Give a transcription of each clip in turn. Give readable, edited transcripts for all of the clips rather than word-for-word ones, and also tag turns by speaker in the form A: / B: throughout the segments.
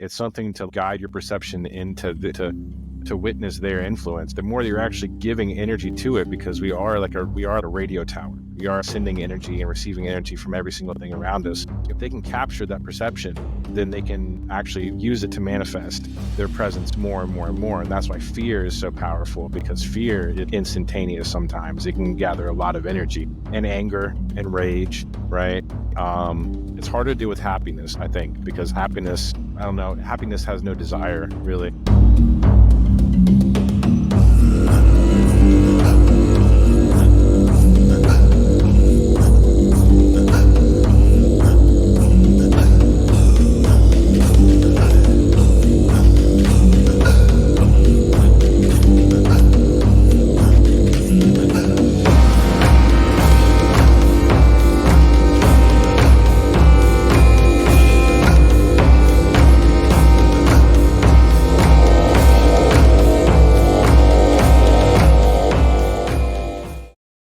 A: It's something to guide your perception into to witness their influence. The more you're actually giving energy to it, because we are a radio tower. We are sending energy and receiving energy from every single thing around us. If they can capture that perception, then they can actually use it to manifest their presence more and more and more. And that's why fear is so powerful, because fear is instantaneous sometimes. It can gather a lot of energy, and anger and rage, right? It's harder to do with happiness, I think, because happiness has no desire, really.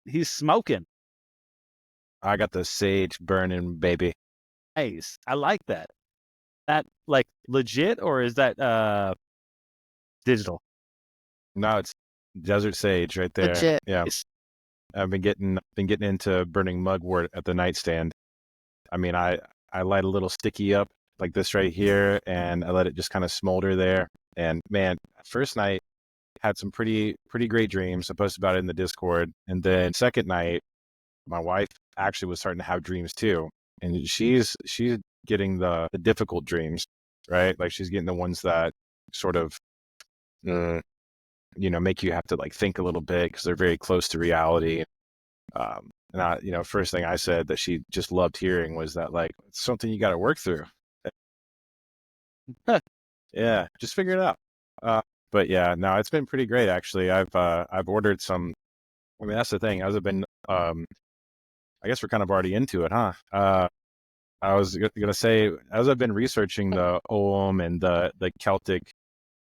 B: He's smoking.
A: I got the sage burning, baby.
B: Nice. I like that. That like legit, or is that digital?
A: No, it's desert sage right there.
C: Legit.
A: Yeah. I've been getting into burning mugwort at the nightstand. I mean, I light a little sticky up like this right here, and I let it just kind of smolder there. And man, first night had some pretty great dreams. I posted about it in the Discord. And then second night, my wife actually was starting to have dreams too. And she's getting the difficult dreams, right? Like she's getting the ones that sort of, make you have to like think a little bit because they're very close to reality. And I, first thing I said that she just loved hearing was that like, it's something you got to work through. Yeah, just figure it out. But yeah, no, it's been pretty great actually. I've ordered some. I mean, that's the thing. As I've been, I guess we're kind of already into it, huh? I was gonna say, as I've been researching the Ogham and the Celtic,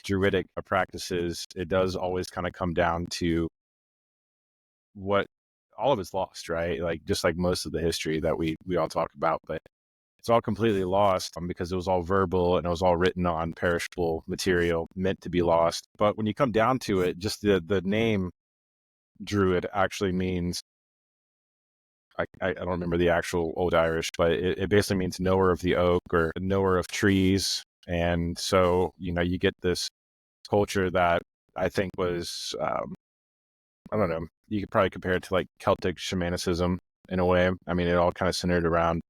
A: Druidic practices, it does always kind of come down to what all of it's lost, right? Like just like most of the history that we all talk about, but it's all completely lost because it was all verbal and it was all written on perishable material meant to be lost. But when you come down to it, just the name Druid actually means, I don't remember the actual Old Irish, but it basically means knower of the oak or knower of trees. And so, you get this culture that I think was, I don't know, you could probably compare it to like Celtic shamanicism in a way. I mean, it all kind of centered around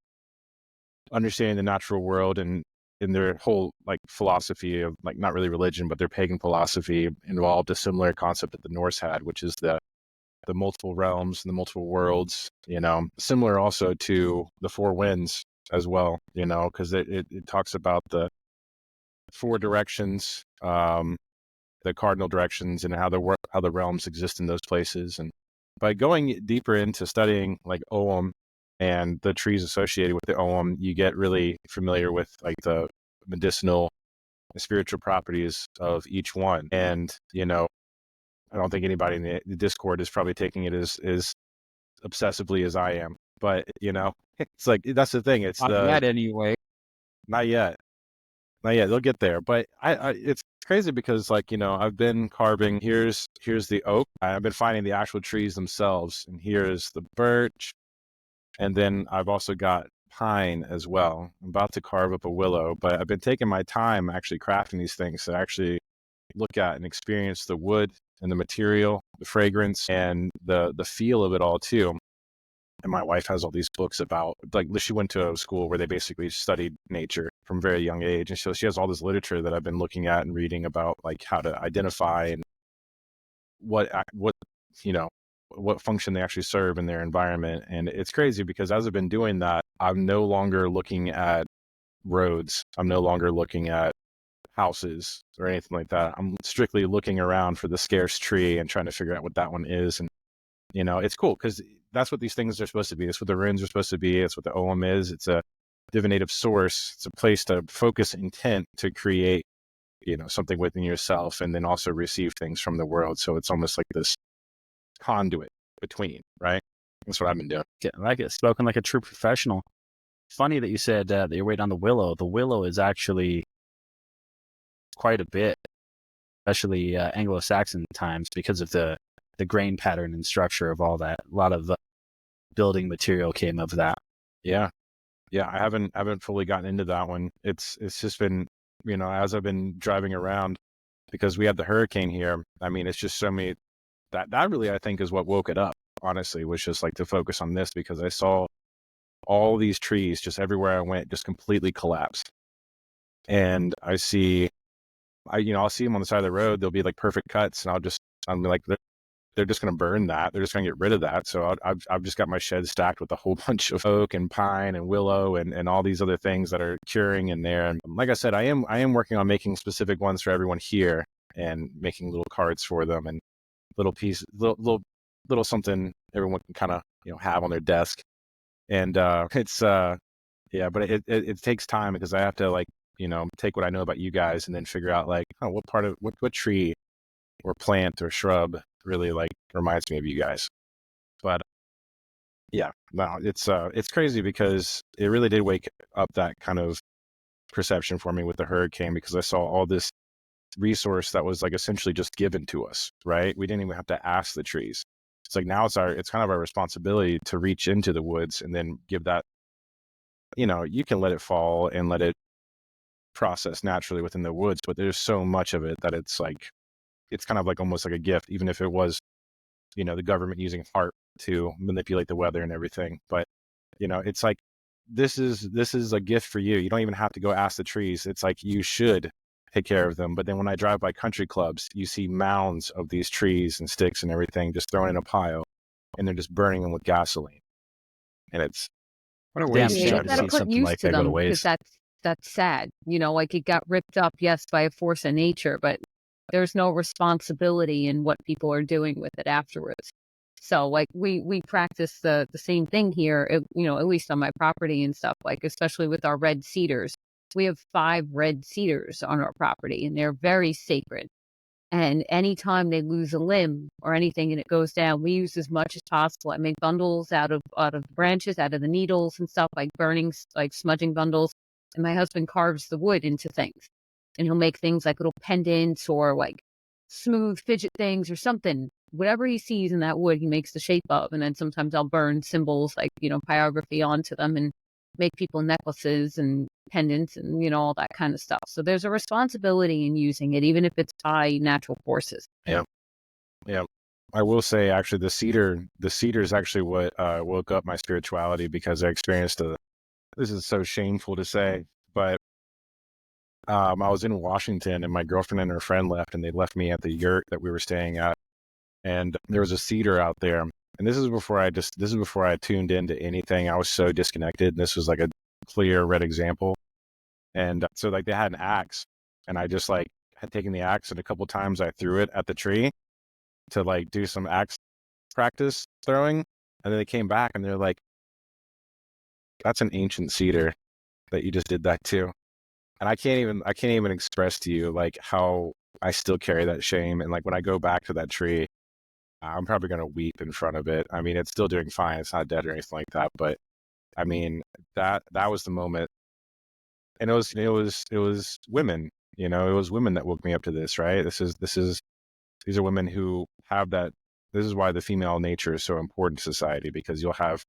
A: understanding the natural world, and in their whole like philosophy of like not really religion, but their pagan philosophy involved a similar concept that the Norse had, which is the multiple realms and the multiple worlds, similar also to the four winds as well, because it talks about the four directions, the cardinal directions, and how the realms exist in those places. And by going deeper into studying like Ogham and the trees associated with the Ogham, you get really familiar with like the medicinal and spiritual properties of each one. And, I don't think anybody in the Discord is probably taking it as obsessively as I am, but it's like, that's the thing. It's
B: not yet anyway.
A: Not yet. They'll get there. But it's crazy because like, I've been carving, here's the oak. I've been finding the actual trees themselves, and here's the birch. And then I've also got pine as well. I'm about to carve up a willow, but I've been taking my time actually crafting these things to actually look at and experience the wood and the material, the fragrance, and the feel of it all too. And my wife has all these books about, like, she went to a school where they basically studied nature from a very young age. And so she has all this literature that I've been looking at and reading about, like how to identify and what function they actually serve in their environment. And it's crazy because as I've been doing that, I'm no longer looking at roads. I'm no longer looking at houses or anything like that. I'm strictly looking around for the scarce tree and trying to figure out what that one is. And, it's cool because that's what these things are supposed to be. That's what the runes are supposed to be. It's what the Ogham is. It's a divinative source. It's a place to focus intent to create, something within yourself and then also receive things from the world. So it's almost like this conduit between, right? That's what I've been doing.
B: Yeah, I like it. Spoken like a true professional. Funny that you said that you're waiting on the willow. The willow is actually quite a bit, especially Anglo-Saxon times, because of the grain pattern and structure of all that. A lot of building material came of that.
A: Yeah. I haven't fully gotten into that one. It's just been, as I've been driving around, because we had the hurricane here. I mean, it's just so many, that really, I think, is what woke it up, honestly, was just like to focus on this, because I saw all these trees just everywhere I went just completely collapse. And I'll see them on the side of the road. They'll be like perfect cuts, and I'm like, they're just going to burn that. They're just going to get rid of that. So I've just got my shed stacked with a whole bunch of oak and pine and willow and all these other things that are curing in there. And like I said, I am working on making specific ones for everyone here, and making little cards for them, and little pieces, little something everyone can kind of, have on their desk. And it's yeah, but it takes time, because I have to, like, take what I know about you guys and then figure out, like, oh, what part of what tree or plant or shrub really, like, reminds me of you guys. But yeah, no, it's crazy, because it really did wake up that kind of perception for me with the hurricane, because I saw all this resource that was, like, essentially just given to us, right? We didn't even have to ask the trees. It's like, now it's kind of our responsibility to reach into the woods and then give that, you can let it fall and let it process naturally within the woods, but there's so much of it that it's like, it's kind of like almost like a gift, even if it was, the government using art to manipulate the weather and everything. But, it's like, this is a gift for you. You don't even have to go ask the trees. It's like, you should take care of them. But then when I drive by country clubs, you see mounds of these trees and sticks and everything just thrown in a pile, and they're just burning them with gasoline. And it's,
C: What a
B: damn
C: waste.
B: shame
D: You
B: to
D: gotta
B: see
D: put
B: something
D: use
B: like
D: to
B: that go to
D: them, because
B: waste.
D: that's sad. Like, it got ripped up, yes, by a force of nature, but there's no responsibility in what people are doing with it afterwards. So, like, we practice the same thing here, at least on my property and stuff, like, especially with our red cedars. We have 5 red cedars on our property, and they're very sacred. And anytime they lose a limb or anything and it goes down, we use as much as possible. I make bundles out of branches, out of the needles and stuff, like burning, like smudging bundles. And my husband carves the wood into things. And he'll make things like little pendants or like smooth fidget things or something. Whatever he sees in that wood, he makes the shape of. And then sometimes I'll burn symbols like, pyrography onto them, and make people necklaces and pendants and, all that kind of stuff. So there's a responsibility in using it, even if it's by natural forces.
A: yeah. I will say, actually, the cedar is actually what woke up my spirituality, because I experienced this is so shameful to say, but I was in Washington, and my girlfriend and her friend left, and they left me at the yurt that we were staying at. And there was a cedar out there. And this is before I tuned into anything. I was so disconnected. And this was like a clear red example. And so, like, they had an axe, and I just, like, had taken the axe, and a couple times I threw it at the tree to, like, do some axe practice throwing. And then they came back, and they're like, that's an ancient cedar that you just did that to. And I can't even express to you, like, how I still carry that shame. And, like, when I go back to that tree, I'm probably going to weep in front of it. I mean, it's still doing fine. It's not dead or anything like that. But I mean, that was the moment. And it was women, it was women that woke me up to this, right? These are women who have that. This is why the female nature is so important to society, because you'll have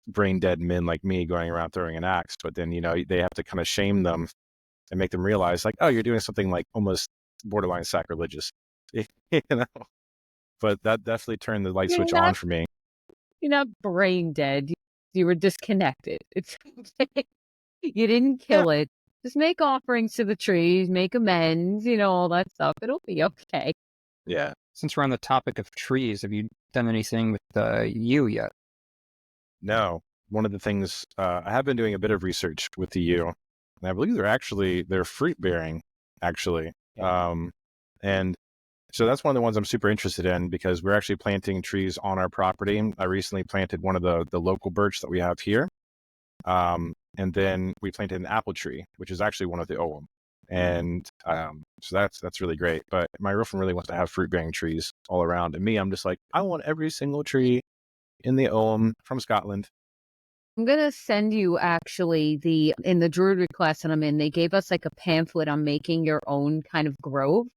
A: brain dead men like me going around throwing an axe, but then, they have to kind of shame them and make them realize, like, oh, you're doing something like almost borderline sacrilegious, you know? But that definitely turned the light
D: You're
A: switch
D: not
A: on for me.
D: you're not brain dead. You were disconnected. It's okay. You didn't
A: Yeah.
D: kill it. Just make offerings to the trees, make amends, all that stuff. It'll be okay.
A: Yeah.
C: Since we're on the topic of trees, have you done anything with yew yet?
A: No, one of the things, I have been doing a bit of research with the yew, and I believe they're fruit bearing, actually. And so that's one of the ones I'm super interested in, because we're actually planting trees on our property. I recently planted one of the local birch that we have here. And then we planted an apple tree, which is actually one of the Ogham. And so that's really great. But my girlfriend really wants to have fruit bearing trees all around. And me, I'm just like, I want every single tree in the Ogham from Scotland.
D: I'm gonna send you actually in the Druidic class that I'm in, they gave us like a pamphlet on making your own kind of grove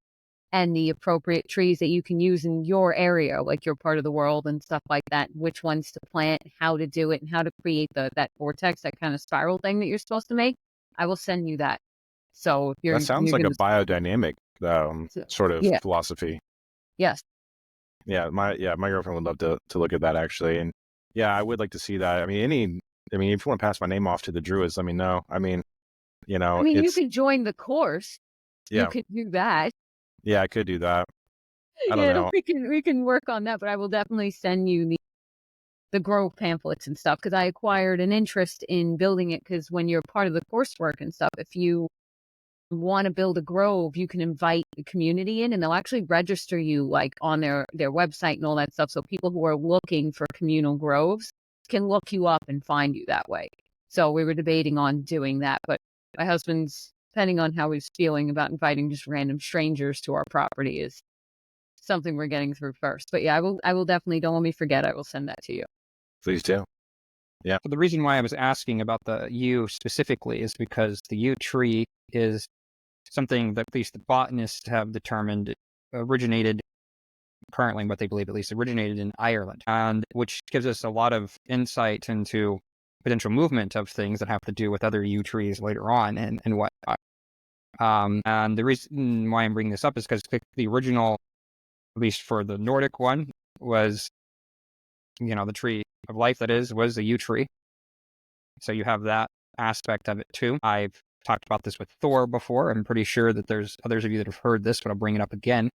D: and the appropriate trees that you can use in your area, like your part of the world and stuff like that, which ones to plant, how to do it, and how to create that vortex, that kind of spiral thing that you're supposed to make. I will send you that. So
A: That sounds
D: you're
A: like a
D: gonna
A: biodynamic sort of
D: yeah.
A: philosophy.
D: Yes.
A: Yeah, my girlfriend would love to look at that actually, and yeah, I would like to see that. I mean, if you want to pass my name off to the Druids, let me know. I mean,
D: I mean, you
A: it's
D: could join the course. You
A: yeah,
D: could do that.
A: yeah, I could do that. I don't
D: Yeah,
A: know.
D: we can work on that, but I will definitely send you the grove pamphlets and stuff because I acquired an interest in building it because when you're part of the coursework and stuff, if you want to build a grove, you can invite the community in and they'll actually register you like on their website and all that stuff. So people who are looking for communal groves can look you up and find you that way. So we were debating on doing that, but my husband's, depending on how he's feeling about inviting just random strangers to our property, is something we're getting through first. But yeah, I will definitely, don't let me forget, I will send that to you.
A: Please do. Yeah.
C: So the reason why I was asking about the yew specifically is because the yew tree is something that at least the botanists have determined originated, currently what they believe at least, originated in Ireland, and which gives us a lot of insight into potential movement of things that have to do with other yew trees later on and whatnot. And the reason why I'm bringing this up is because the original, at least for the Nordic one, was, the tree of life was a yew tree. So you have that aspect of it too. I've talked about this with Thor before. I'm pretty sure that there's others of you that have heard this, but I'll bring it up again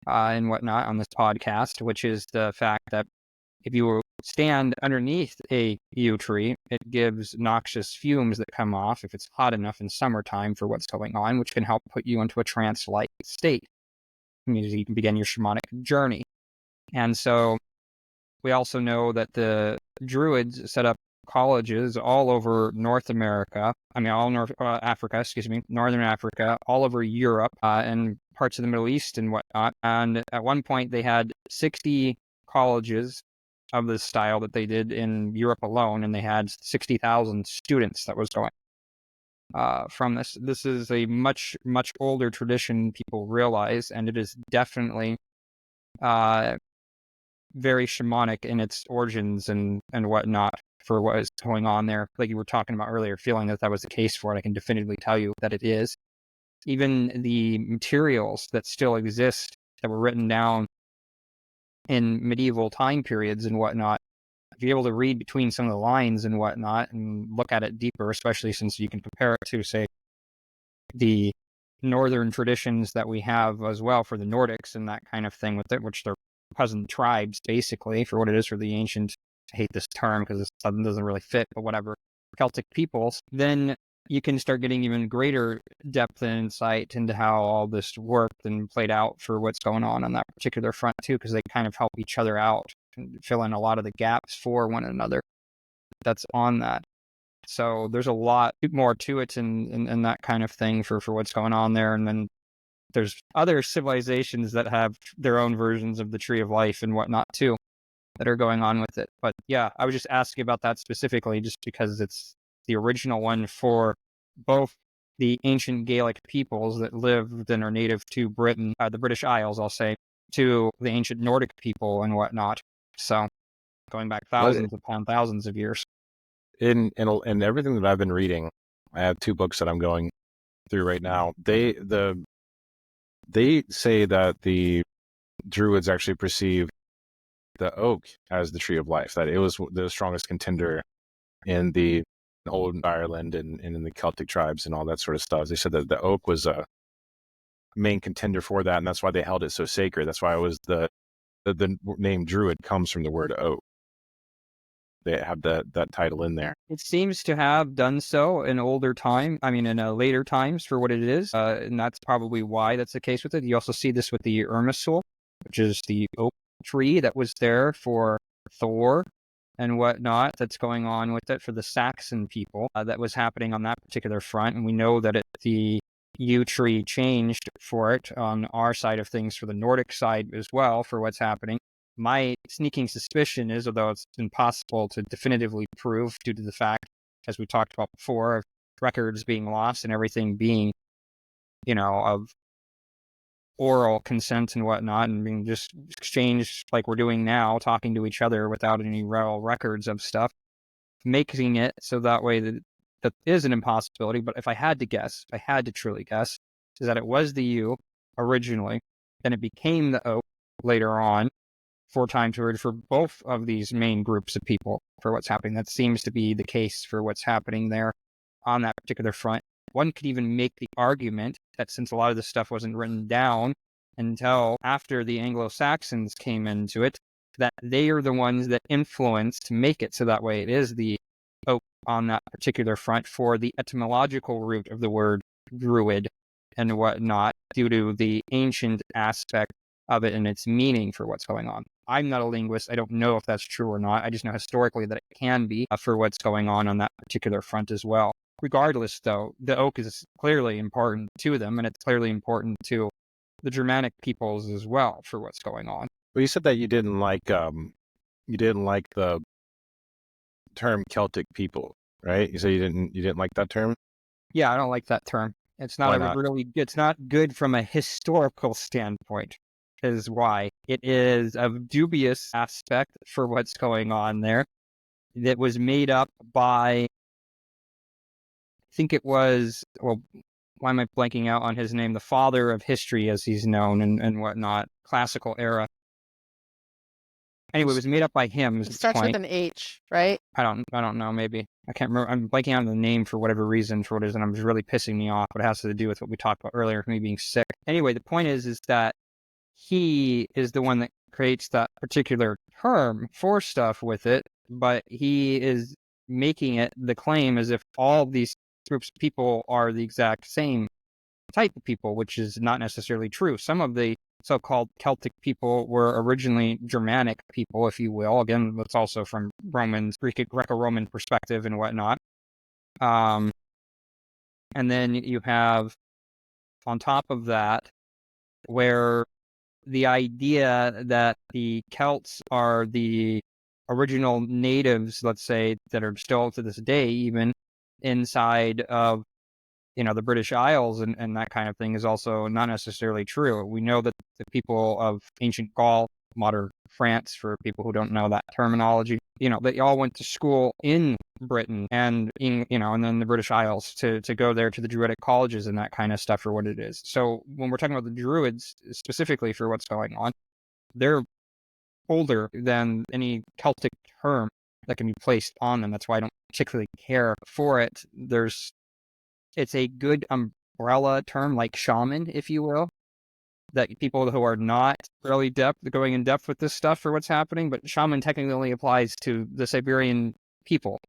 C: and whatnot on this podcast, which is the fact that if you stand underneath a yew tree, it gives noxious fumes that come off if it's hot enough in summertime for what's going on, which can help put you into a trance-like state. It means you can begin your shamanic journey. And so we also know that the Druids set up colleges all over North America. I mean, all North Africa, Northern Africa, all over Europe, and parts of the Middle East and whatnot. And at one point, they had 60 colleges of this style that they did in Europe alone, and they had 60,000 students that was going from this. This is a much, much older tradition, people realize, and it is definitely very shamanic in its origins and whatnot for what is going on there. Like you were talking about earlier, feeling that was the case for it, I can definitively tell you that it is. Even the materials that still exist that were written down in medieval time periods and whatnot, if you're able to read between some of the lines and whatnot and look at it deeper, especially since you can compare it to, say, the northern traditions that we have as well for the Nordics and that kind of thing with it, which they're cousin tribes, basically, for what it is for the ancient, I hate this term because it doesn't really fit, but whatever, Celtic peoples, then you can start getting even greater depth and insight into how all this worked and played out for what's going on that particular front, too, because they kind of help each other out and fill in a lot of the gaps for one another that's on that. So there's a lot more to it and that kind of thing for what's going on there. And then there's other civilizations that have their own versions of the Tree of Life and whatnot too that are going on with it. But yeah, I was just asking about that specifically just because it's the original one for both the ancient Gaelic peoples that lived and are native to Britain, the British Isles, I'll say, to the ancient Nordic people and whatnot. So going back thousands upon thousands of years.
A: In everything that I've been reading, I have 2 books that I'm going through right now. They say that the Druids actually perceive the oak as the tree of life, that it was the strongest contender in the old Ireland and in the Celtic tribes and all that sort of stuff. They said that the oak was a main contender for that, and that's why they held it so sacred. That's why it was the name Druid comes from the word oak. They have that title in there.
C: It seems to have done so in later times for what it is, and that's probably why that's the case with it. You also see this with the Irmisul, which is the oak tree that was there for Thor and whatnot that's going on with it for the Saxon people that was happening on that particular front. And we know that the Yew Tree changed for it on our side of things for the Nordic side as well for what's happening. My sneaking suspicion is, although it's impossible to definitively prove due to the fact, as we talked about before, of records being lost and everything being, of oral consent and whatnot, and being just exchanged like we're doing now, talking to each other without any real records of stuff, making it so that way that is an impossibility. But if I had to guess, if I had to truly guess, is that it was the yew originally, then it became the oak later on, 4 time period for both of these main groups of people for what's happening. That seems to be the case for what's happening there on that particular front. One could even make the argument that since a lot of this stuff wasn't written down until after the Anglo-Saxons came into it, that they are the ones that influenced to make it so that way it is the oak on that particular front for the etymological root of the word druid and whatnot, due to the ancient aspect of it and its meaning for what's going on. I'm not a linguist. I don't know if that's true or not. I just know historically that it can be for what's going on that particular front as well. Regardless, though, the oak is clearly important to them, and it's clearly important to the Germanic peoples as well for what's going on.
A: Well, you said that you didn't like the term Celtic people, right? You said you didn't like that term.
C: Yeah, I don't like that term. It's not it's not good from a historical standpoint, is why. It is a dubious aspect for what's going on there that was made up by, I think it was, well, why am I blanking out on his name? The father of history, as he's known, and whatnot, classical era. Anyway, it was made up by him.
E: It starts with an H, right?
C: I don't know, maybe. I can't remember. I'm blanking out on the name for whatever reason, for what it is, and I'm just really pissing me off, but it has to do with what we talked about earlier, me being sick. Anyway, the point is that he is the one that creates that particular term for stuff with it, but he is making it the claim as if all these groups of people are the exact same type of people, which is not necessarily true. Some of the so-called Celtic people were originally Germanic people, if you will. Again, that's also from Greco-Roman perspective and whatnot. And then you have, on top of that, where the idea that the Celts are the original natives, let's say, that are still to this day even inside of the British Isles and that kind of thing is also not necessarily true. We know that the people of ancient Gaul, modern France, for people who don't know that terminology, they all went to school in Britain and and then the British Isles to go there to the Druidic colleges and that kind of stuff for what it is. So when we're talking about the Druids specifically for what's going on, they're older than any Celtic term that can be placed on them. That's why I don't particularly care for it. It's a good umbrella term, like shaman, if you will, that people who are not really going in depth with this stuff for what's happening, but shaman technically only applies to the Siberian people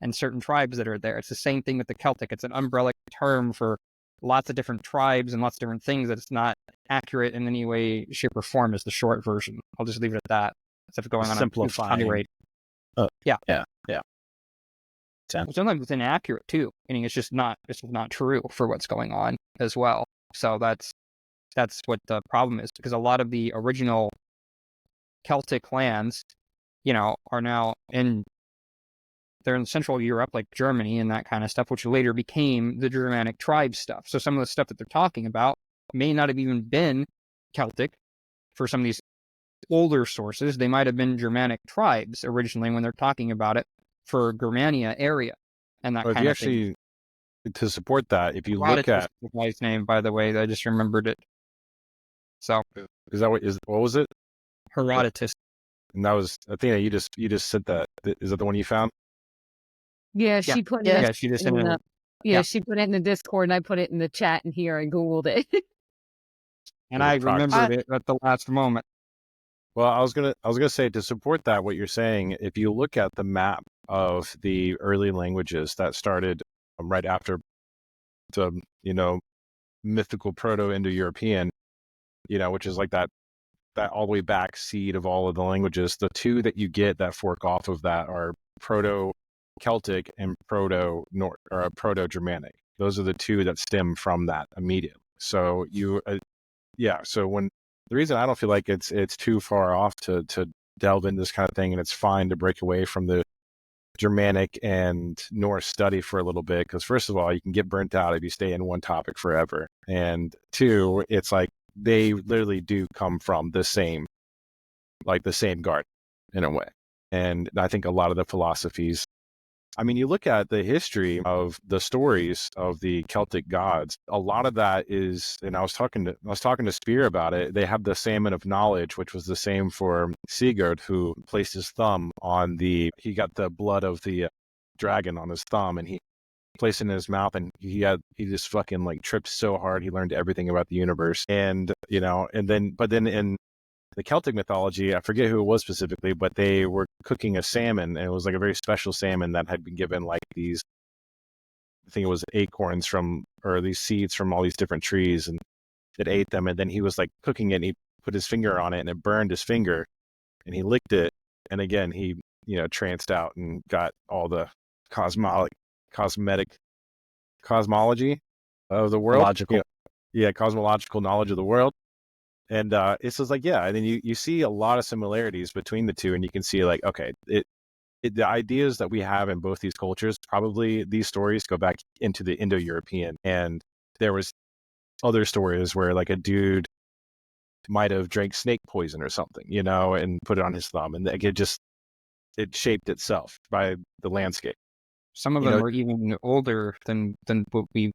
C: and certain tribes that are there. It's the same thing with the Celtic. It's an umbrella term for lots of different tribes and lots of different things that it's not accurate in any way, shape, or form is the short version. I'll just leave it at that. Instead of going on
B: simplifying.
C: Yeah.
B: Sense.
C: Sometimes it's inaccurate too, meaning it's just not true for what's going on as well. So that's what the problem is, because a lot of the original Celtic lands, are now they're in Central Europe, like Germany and that kind of stuff, which later became the Germanic tribe stuff. So some of the stuff that they're talking about may not have even been Celtic for some of these older sources. They might have been Germanic tribes originally when they're talking about it for Germania area and that kind of thing.
A: To support that, if you look at
C: the guy's name, by the way, I just remembered it. So
A: is that what was it?
C: Herodotus.
A: And that was, I think that you just said that. Is that the one you found?
D: Yeah, she put it.
C: Yeah, she just
D: she put it in the Discord, and I put it in the chat, and here I googled it.
C: And I remembered it at the last moment.
A: Well, I was gonna say, to support that, what you're saying, if you look at the map of the early languages that started right after the mythical Proto-Indo-European, which is like that all the way back seed of all of the languages, the two that you get that fork off of that are Proto-Celtic and the reason I don't feel like it's too far off to delve into this kind of thing, and it's fine to break away from the Germanic and Norse study for a little bit, because first of all, you can get burnt out if you stay in one topic forever, and two, it's like they literally do come from the same garden in a way. And I think a lot of the philosophies, I mean, you look at the history of the stories of the Celtic gods, a lot of that is, and I was talking to Spear about it, they have the salmon of knowledge, which was the same for Sigurd, who placed his thumb on he got the blood of the dragon on his thumb, and he placed it in his mouth, and he just fucking like tripped so hard, he learned everything about the universe. And, but then in the Celtic mythology, I forget who it was specifically, but they were cooking a salmon, and it was like a very special salmon that had been given like these, I think it was acorns or these seeds from all these different trees, and it ate them. And then he was like cooking it, and he put his finger on it, and it burned his finger, and he licked it. And again, he, tranced out and got all the cosmology of the world.
B: Logical.
A: Cosmological knowledge of the world. And it's just like, yeah, and then you see a lot of similarities between the two, and you can see like, okay, the ideas that we have in both these cultures, probably these stories go back into the Indo-European, and there was other stories where like a dude might have drank snake poison or something, and put it on his thumb, and like, it shaped itself by the landscape.
C: Some of them are even older than what we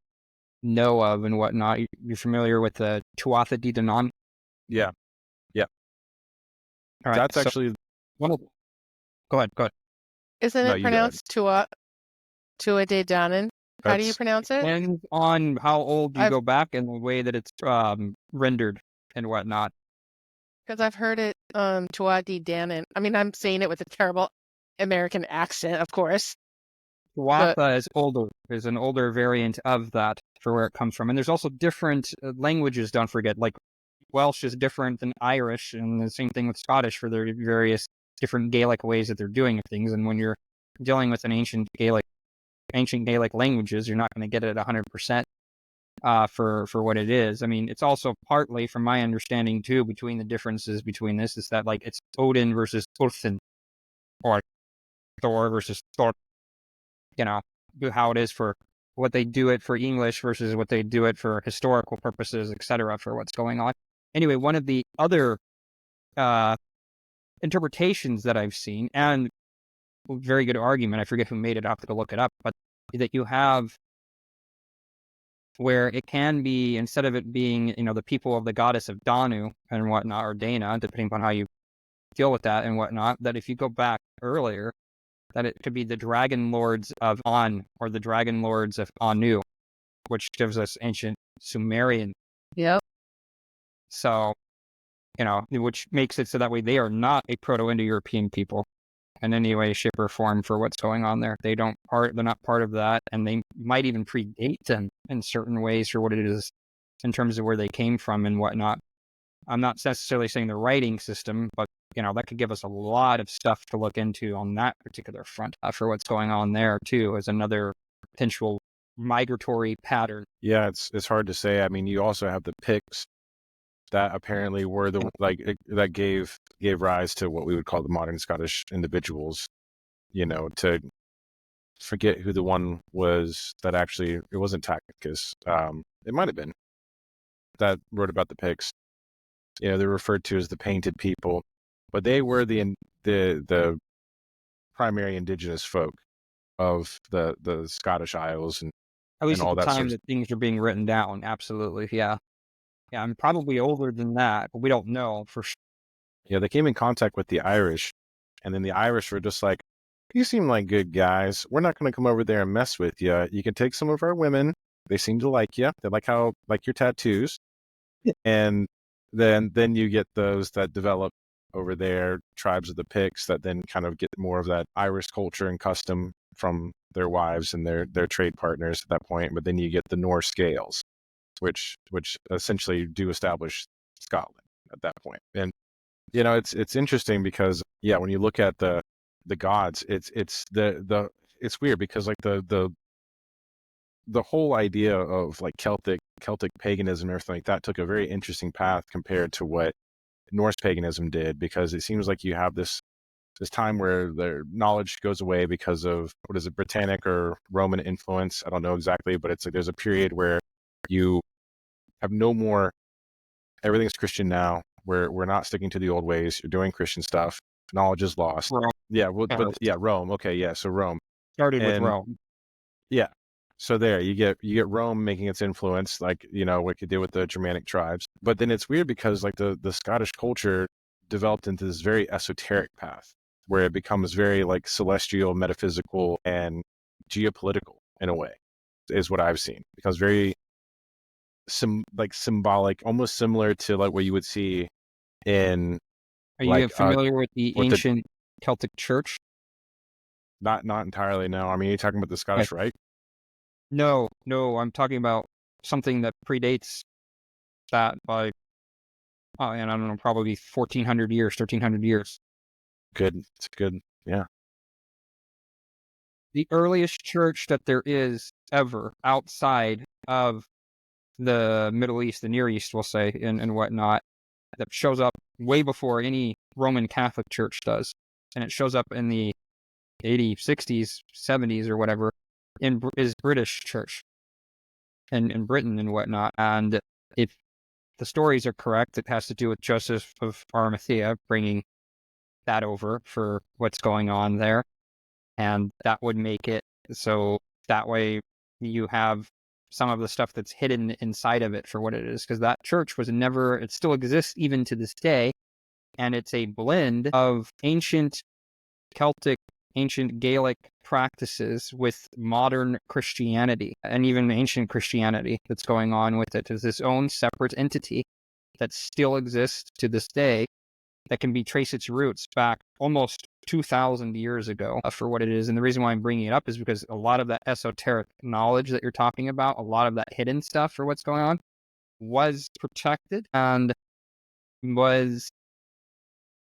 C: know of and whatnot. You're familiar with the Tuatha De Danann?
A: Yeah.
C: All right,
A: That's actually
C: go ahead.
E: Isn't
A: No,
E: it
A: you go
E: pronounced Tua De Danann? How do you pronounce it?
C: Depends on how old you go back and the way that it's rendered and whatnot.
E: Because I've heard it Tua De Danann. I mean, I'm saying it with a terrible American accent, of course.
C: Tuatha is an older variant of that for where it comes from. And there's also different languages, don't forget. Like Welsh is different than Irish, and the same thing with Scottish for their various different Gaelic ways that they're doing things. And when you're dealing with an ancient Gaelic languages, you're not going to get it 100% for what it is. I mean, it's also partly, from my understanding too, between the differences between this is that like it's Odin versus Thorfinn, or Thor versus Thor. How it is for what they do it for English versus what they do it for historical purposes, etc., for what's going on. Anyway, one of the other interpretations that I've seen, and very good argument, I forget who made it, I have to go look it up, but that you have where it can be, instead of it being, the people of the goddess of Danu and whatnot, or Dana, depending upon how you deal with that and whatnot, that if you go back earlier, that it could be the dragon lords of An or the dragon lords of Anu, which gives us ancient Sumerian.
D: Yep.
C: So, which makes it so that way they are not a Proto-Indo-European people in any way, shape, or form for what's going on there. They're not part of that, and they might even predate them in certain ways for what it is in terms of where they came from and whatnot. I'm not necessarily saying the writing system, but that could give us a lot of stuff to look into on that particular front for what's going on there too, as another potential migratory pattern.
A: Yeah, it's hard to say. I mean, you also have the Picts that apparently were that gave rise to what we would call the modern Scottish individuals. To forget who the one was that actually, it wasn't Tacitus. It might have been, that wrote about the Picts. They're referred to as the painted people, but they were the primary indigenous folk of the Scottish Isles, and
C: at least
A: and all
C: at the
A: that
C: time that things are being written down. Absolutely, yeah. I'm probably older than that, but we don't know for sure.
A: Yeah, they came in contact with the Irish, and then the Irish were just like, "You seem like good guys. We're not going to come over there and mess with you. You can take some of our women. They seem to like you. They like your tattoos." And then you get those that develop over there, tribes of the Picts, that then kind of get more of that Irish culture and custom from their wives and their trade partners at that point. But then you get the Norse Gaels, which essentially do establish Scotland at that point. And it's interesting because when you look at the gods, it's weird because like the whole idea of like Celtic paganism and everything like that took a very interesting path compared to what Norse paganism did, because it seems like you have this time where their knowledge goes away because of, what is it, Britannic or Roman influence? I don't know exactly, but it's like there's a period where you have no more, everything's Christian now. We're not sticking to the old ways. You're doing Christian stuff. Knowledge is lost.
C: Rome.
A: Yeah, well, but yeah, Rome. Okay, yeah, so Rome.
C: Started with
A: And
C: Rome.
A: yeah, so there you get Rome making its influence, like, you know, what it did with the Germanic tribes. But then it's weird because like the Scottish culture developed into this very esoteric path where it becomes very like celestial, metaphysical, and geopolitical in a way, is what I've seen. It becomes very symbolic, almost similar to like what you would see in,
C: Are you
A: like,
C: familiar with the
A: with the-
C: ancient Celtic church?
A: not entirely, no. I mean, you're talking about the Scottish Rite?
C: No, I'm talking about something that predates that by, and I don't know, probably 1,400 years, 1,300 years.
A: Good. It's good. Yeah.
C: The earliest church that there is ever outside of the Middle East, the Near East, we'll say, and whatnot, that shows up way before any Roman Catholic church does. And it shows up in the 80s, 60s, 70s, or whatever, is British church in Britain and whatnot. And if the stories are correct, it has to do with Joseph of Arimathea bringing that over for what's going on there. And that would make it so that way you have some of the stuff that's hidden inside of it for what it is. Because that church was never, it still exists even to this day. And it's a blend of ancient Celtic, ancient Gaelic practices with modern Christianity, and even ancient Christianity that's going on with it. There's this own separate entity that still exists to this day that can be trace its roots back almost 2,000 years ago for what it is. And the reason why I'm bringing it up is because a lot of that esoteric knowledge that you're talking about, a lot of that hidden stuff for what's going on, was protected and was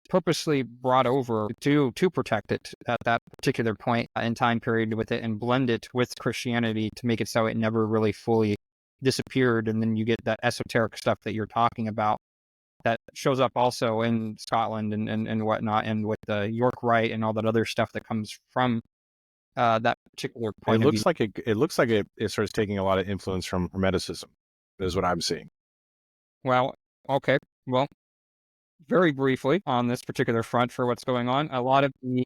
C: purposely brought over to protect it at that particular point in time period with it, and blend it with Christianity to make it so it never really fully disappeared. And then you get that esoteric stuff that you're talking about that shows up also in Scotland and whatnot, and with the York Rite and all that other stuff that comes from that particular point
A: It
C: of view.
A: looks like it starts taking a lot of influence from Hermeticism, is what I'm seeing.
C: Well, okay. Well, very briefly on this particular front for what's going on, a lot of the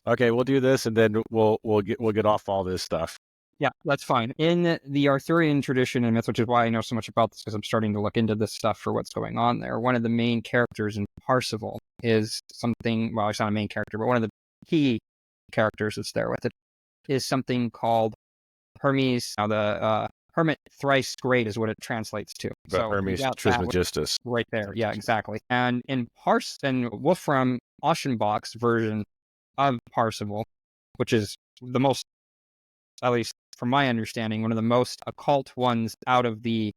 A: Okay, we'll do this, and then we'll get off all this stuff.
C: Yeah, that's fine. In the Arthurian tradition and myth, which is why I know so much about this, because I'm starting to look into this stuff for what's going on there, one of the main characters in Parsifal is something, well, it's not a main character, but one of the key characters that's there with it is something called Hermes. Now, the Hermit Thrice Great is what it translates to.
A: But
C: So
A: Hermes
C: you got that
A: Trismegistus.
C: right there. Yeah, exactly. And in Wolfram Aschenbach's version of Parsifal, which is the most, at least from my understanding, one of the most occult ones out of the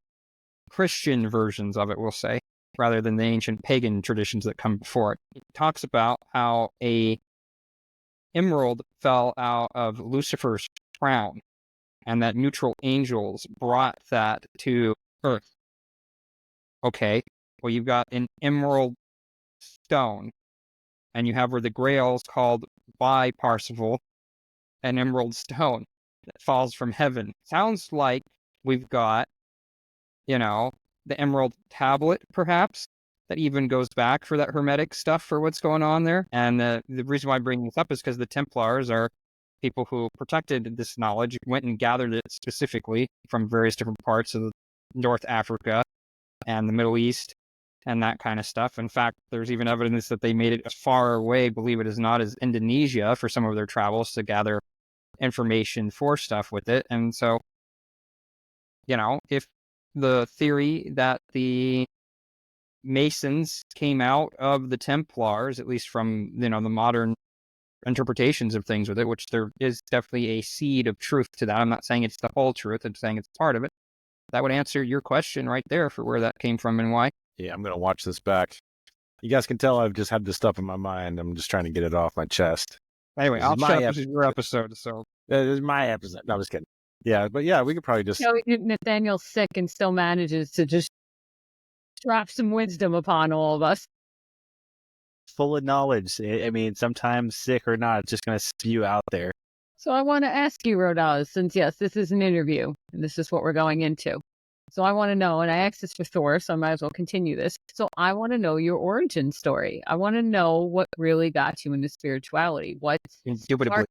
C: Christian versions of it, we'll say, rather than the ancient pagan traditions that come before it. It talks about how a emerald fell out of Lucifer's crown, and that neutral angels brought that to Earth. Okay, well, you've got an emerald stone, and you have where the Grail is called by Parsifal an emerald stone that falls from heaven. Sounds like we've got, the emerald tablet, perhaps, that even goes back for that hermetic stuff for what's going on there. And the reason why I bring this up is because the Templars are people who protected this knowledge, went and gathered it specifically from various different parts of North Africa and the Middle East and that kind of stuff. In fact, there's even evidence that they made it as far away, believe it is not, as Indonesia for some of their travels to gather information for stuff with it. And so, if the theory that the Masons came out of the Templars, at least from, the modern interpretations of things with it, which there is definitely a seed of truth to that. I'm not saying it's the whole truth, I'm saying it's part of it. That would answer your question right there for where that came from and why.
A: Yeah, I'm going to watch this back. You guys can tell I've just had this stuff in my mind. I'm just trying to get it off my chest.
C: Anyway,
A: This is
C: I'll
A: my
C: shut up. This is your episode, so.
A: This is my episode. No, I'm just kidding. Yeah, but yeah, we could probably just...
D: Nathaniel's sick and still manages to just drop some wisdom upon all of us.
B: Full of knowledge. I mean, sometimes sick or not, it's just going to spew out there.
D: So I want to ask you, Raudasowulaz, since yes, this is an interview and this is what we're going into. So I want to know, and I asked this for Thor, so I might as well continue this. So I want to know your origin story. I want to know what really got you into spirituality. What
C: Indubitably.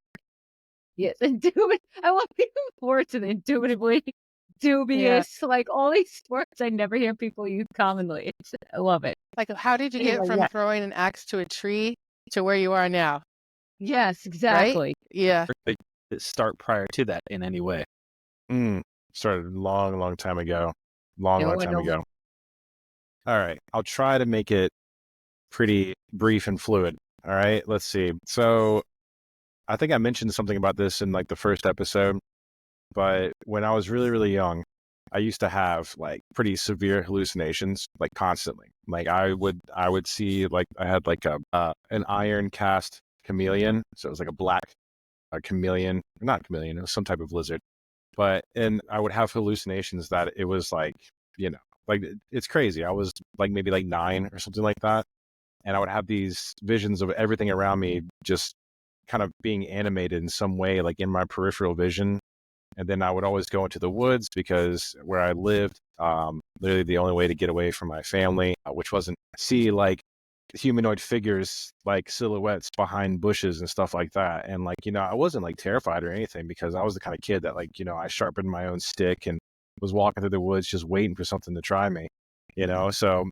D: Yes, I want to forward to the indubitably dubious, like all these words I never hear people use commonly. I love it.
E: Like, how did you get
D: Anyway,
E: from
D: yeah.
E: throwing an axe to a tree to where you are now?
D: Yes, exactly.
E: Yeah.
B: Start prior to that in any way.
A: Started a long time ago. Long time ago. All right. I'll try to make it pretty brief and fluid. All right. Let's see. So I think I mentioned something about this in like the first episode, but when I was really young, I used to have like pretty severe hallucinations, like constantly. Like I would see, like I had like an iron cast chameleon. So it was like a black chameleon, not chameleon, it was some type of lizard. And I would have hallucinations that it was like, like it's crazy. I was like maybe like 9 or something like that. And I would have these visions of everything around me just kind of being animated in some way, like in my peripheral vision. And then I would always go into the woods because where I lived, literally the only way to get away from my family, which wasn't see like humanoid figures, like silhouettes behind bushes and stuff like that. And like, I wasn't like terrified or anything because I was the kind of kid that like, I sharpened my own stick and was walking through the woods just waiting for something to try me, so.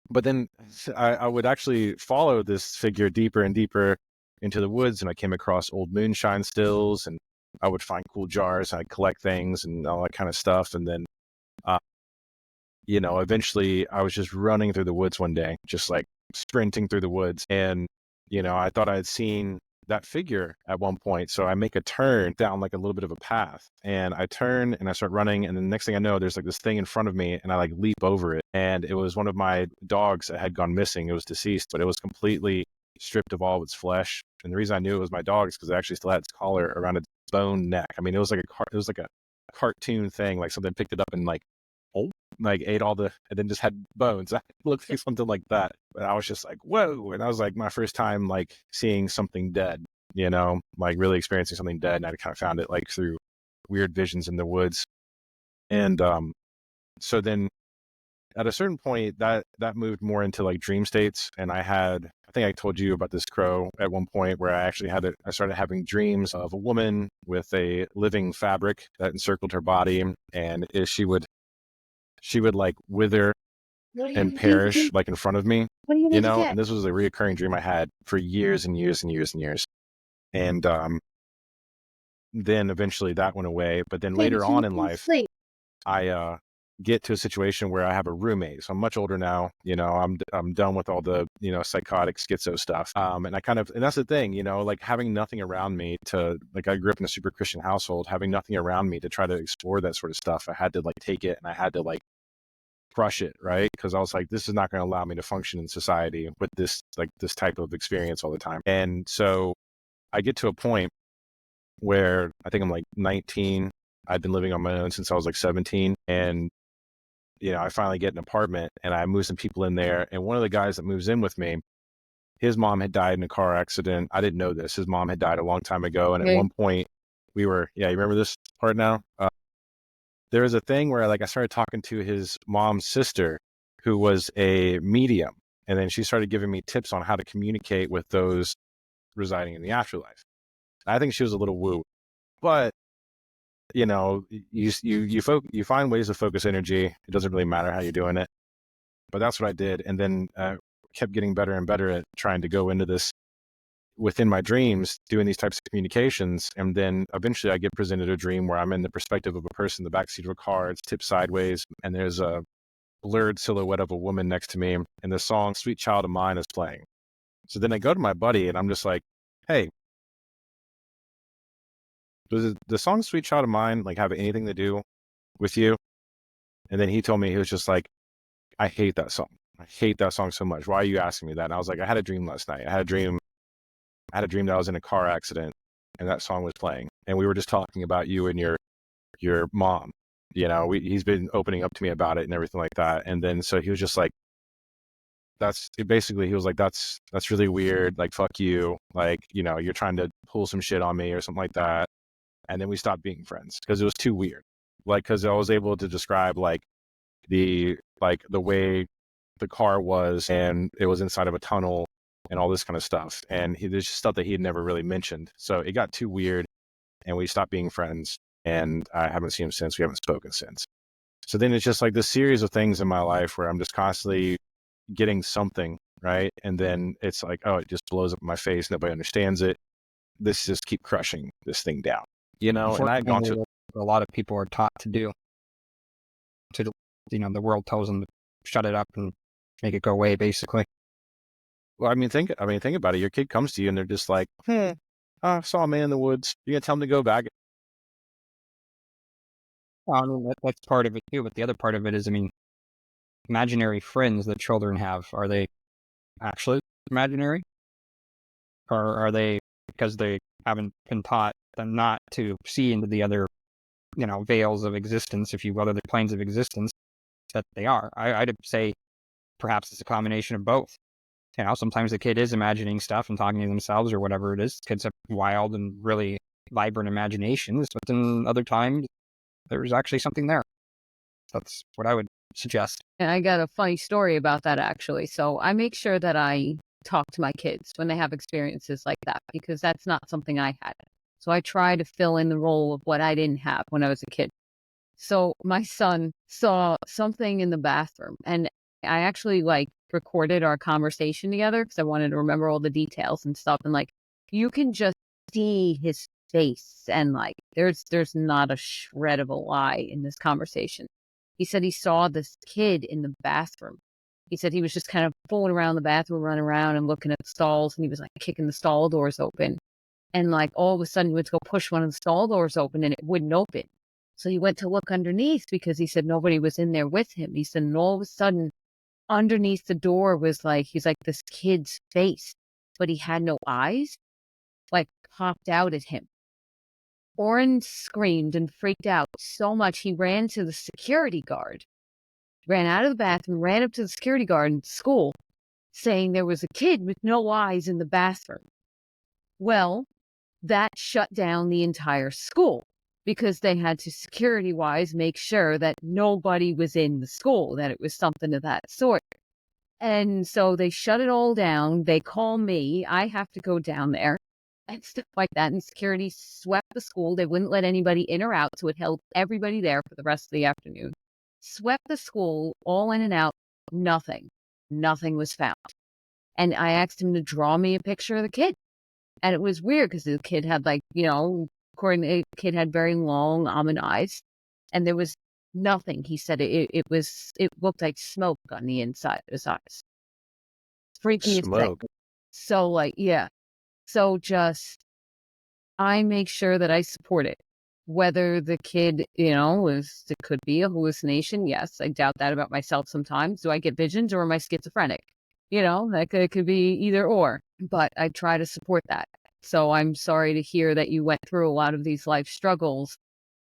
A: But then I would actually follow this figure deeper and deeper into the woods, and I came across old moonshine stills, and I would find cool jars, and I'd collect things and all that kind of stuff. And then, eventually I was just running through the woods one day, just like sprinting through the woods. And, I thought I had seen that figure at one point. So I make a turn down like a little bit of a path, and I turn and I start running. And the next thing I know, there's like this thing in front of me, and I like leap over it. And it was one of my dogs that had gone missing. It was deceased, but it was completely stripped of all of its flesh. And the reason I knew it was my dog is because it actually still had its collar around its bone neck. I mean, it was like a cartoon thing, like something picked it up and like ate all and then just had bones. It looked like something like that. But I was just like, whoa. And that was like my first time like seeing something dead, like really experiencing something dead. And I kind of found it like through weird visions in the woods. And so then at a certain point that moved more into like dream states. And I think I told you about this crow at one point where I started having dreams of a woman with a living fabric that encircled her body. And she would like wither and perish like in front of me, and this was a reoccurring dream I had for years and years and years and years. And then eventually that went away. But then later on in life, I get to a situation where I have a roommate. So I'm much older now, I'm done with all the, psychotic schizo stuff. And that's the thing, like having nothing around me I grew up in a super Christian household, having nothing around me to try to explore that sort of stuff. I had to like take it, and I had to like crush it, right? Because I was like, this is not going to allow me to function in society with this type of experience all the time. And so I get to a point where I think I'm like 19. I'd been living on my own since I was like 17. And, I finally get an apartment, and I move some people in there. And one of the guys that moves in with me, his mom had died in a car accident. I didn't know this. His mom had died a long time ago. And at one point you remember this part now? There was a thing where like I started talking to his mom's sister, who was a medium. And then she started giving me tips on how to communicate with those residing in the afterlife. I think she was a little woo, but you find ways to focus energy. It doesn't really matter how you're doing it, but that's what I did. And then kept getting better and better at trying to go into this within my dreams, doing these types of communications. And then eventually I get presented a dream where I'm in the perspective of a person in the backseat of a car. It's tipped sideways, and there's a blurred silhouette of a woman next to me, and the song Sweet Child of Mine is playing. So then I go to my buddy, and I'm just like, hey, does the song Sweet Child of Mine like have anything to do with you? And then he told me, he was just like, I hate that song. I hate that song so much. Why are you asking me that? And I was like, I had a dream last night. I had a dream that I was in a car accident, and that song was playing, and we were just talking about you and your mom. he's been opening up to me about it and everything like that. And then so he was just like, basically he was like, that's really weird. Like, fuck you. Like, you're trying to pull some shit on me or something like that. And then we stopped being friends because it was too weird. Like, because I was able to describe like the way the car was, and it was inside of a tunnel and all this kind of stuff. And there's just stuff that he had never really mentioned. So it got too weird and we stopped being friends. And I haven't seen him since. We haven't spoken since. So then it's just like this series of things in my life where I'm just constantly getting something, right? And then it's like, oh, it just blows up in my face. Nobody understands it. This just keep crushing this thing down, And I had gone to
C: a lot of people are taught to do. The world tells them to shut it up and make it go away, basically.
A: Well, I mean, think about it. Your kid comes to you and they're just like, I saw a man in the woods. You're gonna tell him to go back?
C: Well, I mean, that's part of it too, but the other part of it is, imaginary friends that children have, are they actually imaginary? Or are they, because they haven't been taught them not to see into the other, veils of existence, if you will, other planes of existence, that they are? I'd say perhaps it's a combination of both. Sometimes the kid is imagining stuff and talking to themselves or whatever it is. Kids have wild and really vibrant imaginations, but then other times there's actually something there. That's what I would suggest.
D: And I got a funny story about that, actually. So I make sure that I talk to my kids when they have experiences like that, because that's not something I had. So I try to fill in the role of what I didn't have when I was a kid. So my son saw something in the bathroom, and I actually recorded our conversation together because I wanted to remember all the details and stuff. And you can just see his face, and there's not a shred of a lie in this conversation. He said he saw this kid in the bathroom. He said he was just kind of fooling around the bathroom, running around and looking at the stalls, and he was kicking the stall doors open. And all of a sudden he went to go push one of the stall doors open and it wouldn't open. So he went to look underneath because he said nobody was in there with him. He said, and all of a sudden underneath the door was this kid's face, but he had no eyes, popped out at him. Oren screamed and freaked out so much he ran to the security guard, ran out of the bathroom, ran up to the security guard in school, saying there was a kid with no eyes in the bathroom. Well, that shut down the entire school because they had to security-wise make sure that nobody was in the school, that it was something of that sort. And so they shut it all down. They call me. I have to go down there and stuff like that. And security swept the school. They wouldn't let anybody in or out, so it held everybody there for the rest of the afternoon. Swept the school, all in and out. Nothing was found. And I asked him to draw me a picture of the kid. And it was weird because the kid had according to the kid had very long almond eyes, and there was nothing. He said it looked like smoke on the inside of his eyes. Freakiest thing. So yeah. So I make sure that I support it. Whether the kid, it could be a hallucination. Yes, I doubt that about myself sometimes. Do I get visions or am I schizophrenic? That could be either or, but I try to support that. So I'm sorry to hear that you went through a lot of these life struggles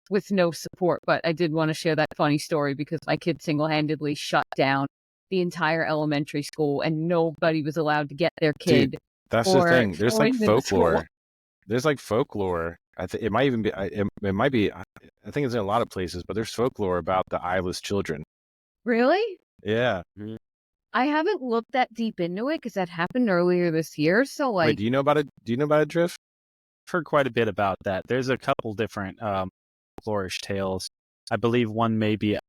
D: with no support, but I did want to share that funny story because my kid single-handedly shut down the entire elementary school and nobody was allowed to get their kid.
A: Dude, that's the thing. There's folklore. There's folklore. It might even be, it might be, I think it's in a lot of places, but there's folklore about the eyeless children.
D: Really?
A: Yeah.
D: I haven't looked that deep into it because that happened earlier this year. So
A: wait, do you know about it? Do you know about it, Drift?
B: I've heard quite a bit about that. There's a couple different flourish tales. I believe one may be,